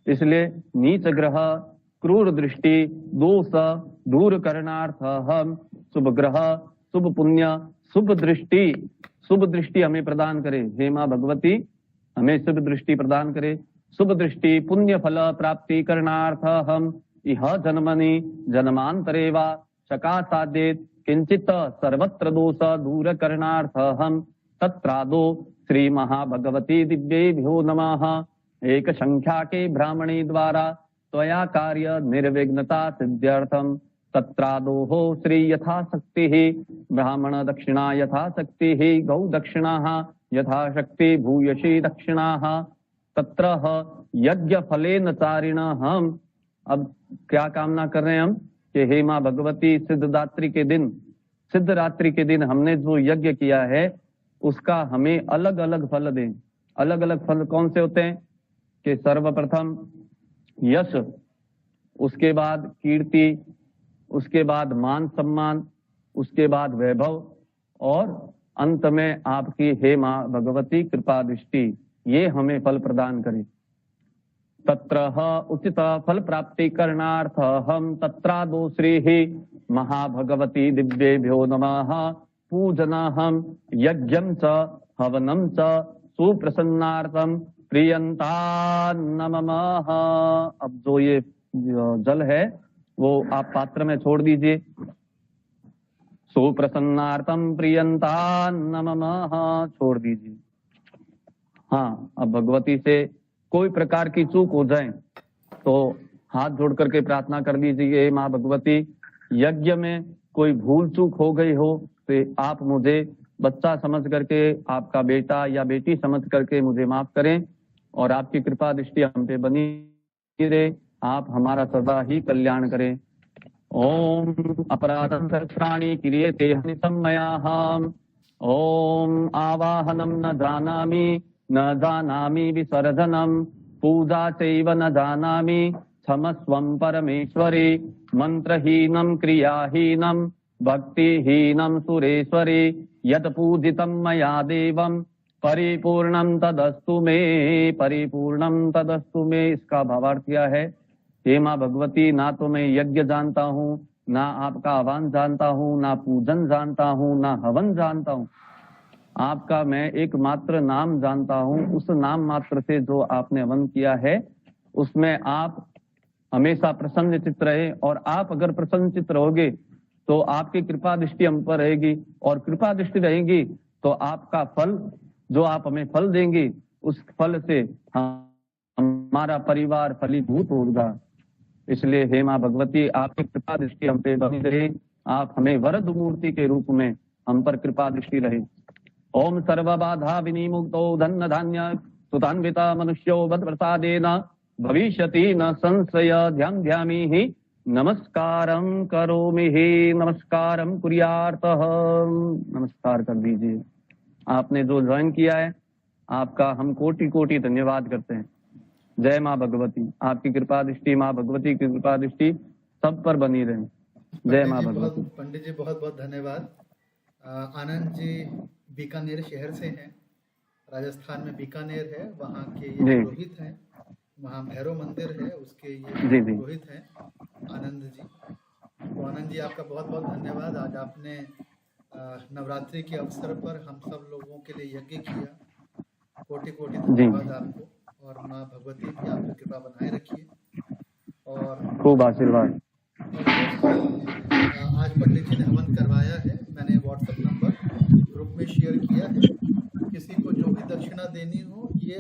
इसलिए नीच ग्रह क्रूर दृष्टि दोष दूर करणार्थ हम शुभ ग्रह शुभ पुण्य शुभ दृष्टि हमें प्रदान करे। हे माँ भगवती, हमें शुभ दृष्टि प्रदान करे। शुभ दृष्टि पुण्य फल प्राप्ति करणार्थ हम इह जन्मनि जन्मांतरे वा शकासादेत किंचित सर्वत्र दोष दूर करणार्थ हम तत्रादो श्री महाभगवती दिव्येभ्यो नमः। एक संख्या के ब्राह्मणी द्वारा त्वया कार्य निर्विघ्नता सिद्ध्यर्थम तत्रादोः श्री यथाशक्ति ब्राह्मण दक्षिणा यथाशक्ति गौ दक्षिणा यथाशक्ति भूयसी दक्षिणा तत्र यज्ञ फलेन चारिण हम अब क्या कामना कर रहे हैं हम कि हे माँ भगवती, सिद्धरात्रि के दिन हमने जो यज्ञ किया है उसका हमें अलग अलग फल दें। अलग अलग फल कौन से होते हैं कि सर्वप्रथम यश, उसके बाद कीर्ति, उसके बाद मान सम्मान, उसके बाद वैभव, और अंत में आपकी हे माँ भगवती कृपा दृष्टि, ये हमें फल प्रदान करे। तत्र उचित फल प्राप्ति करणार्थ हम तत्रादो श्री महाभगवती दिव्येभ्यो नमः पूजनाहम यज्ञम च हवनम च सुप्रसन्नार्थम प्रियंता नमः। अब जो ये जल है वो आप पात्र में छोड़ दीजिए। सुप्रसन्नार्थम प्रियंता नमः छोड़ दीजिए। हाँ, अब भगवती से कोई प्रकार की चूक हो जाए तो हाथ जोड़ करके प्रार्थना कर दीजिए, माँ भगवती यज्ञ में कोई भूल चूक हो गई हो तो आप मुझे बच्चा समझ करके, आपका बेटा या बेटी समझ करके मुझे माफ करें, और आपकी कृपा दृष्टि हम पे बनी रहे, आप हमारा सदा ही कल्याण करें। ओम अपराधं सर्वाणि क्रियते हनितं मयाहम्। ओम आवाहनं न जानामि विसर्जनं, पूजा चैव न जानामि क्षमस्वं परमेश्वरी, मंत्रहीनं क्रियाहीनं भक्तिहीनं सुरेश्वरी, यत् पूजितं मया देवं परिपूर्णं तदस्तु मे। इसका भावार्थ क्या है? हे माँ भगवती, ना तो मैं यज्ञ जानता हूँ, ना आपका आह्वान जानता हूँ, ना पूजन जानता हूँ, ना हवन जानता हूँ। आपका मैं एकमात्र नाम जानता हूँ। उस नाम मात्र से जो आपने हवन किया है उसमें आप हमेशा प्रसन्न चित्त रहे, और आप अगर प्रसन्न चित्त रहोगे तो आपकी कृपा दृष्टि हम पर रहेगी, और कृपा दृष्टि रहेगी तो आपका फल, जो आप हमें फल देंगे, उस फल से हमारा परिवार फलीभूत होगा। इसलिए हे माँ भगवती, आपकी कृपा दृष्टि हम पे बनी रहे, आप हमें वरद मूर्ति के रूप में हम पर कृपा दृष्टि रहे। ओम सर्वबाधा विनिमुक्तो धन्य धान्य सुतान्विता मनुष्यो बद प्रसादेन भविष्यति न संशय ध्यान ध्यामी ही नमस्कारं करोमि ही नमस्कारं कुर्यार्तः। नमस्कार कर दीजिए। आपने जो ज्वाइन किया है आपका हम कोटि कोटि धन्यवाद करते हैं। जय माँ भगवती, आपकी कृपा दृष्टि, माँ भगवती की कृपा दृष्टि सब पर बनी रहे। जय माँ भगवती। पंडित जी बहुत बहुत धन्यवाद। आनंद जी बीकानेर शहर से हैं, राजस्थान में बीकानेर है, वहाँ के ये पुरोहित हैं, वहाँ भैरव मंदिर है उसके ये पुरोहित हैं आनंद जी। तो आनंद जी आपका बहुत बहुत धन्यवाद। आज आपने नवरात्रि के अवसर पर हम सब लोगों के लिए यज्ञ किया। कोटि कोटि धन्यवाद आपको, और माँ भगवती की आपकी कृपा बनाए रखिए और खूब आशीर्वाद। आज पंडित जी ने हवन करवाया है, मैंने व्हाट्सएप नंबर ग्रुप में शेयर किया है। किसी को जो भी दक्षिणा देनी हो, ये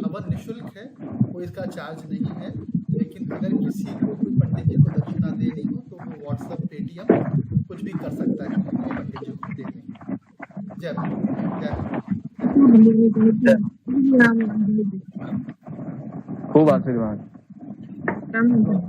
हवन निःशुल्क है, कोई इसका चार्ज नहीं है, लेकिन अगर किसी को कोई पंडित जी को दक्षिणा देनी हो तो वो व्हाट्सएप पेटीएम कुछ भी कर सकता है, पंडित जी को दे देंगे। जय खूब आशीर्वाद। नमस्कार।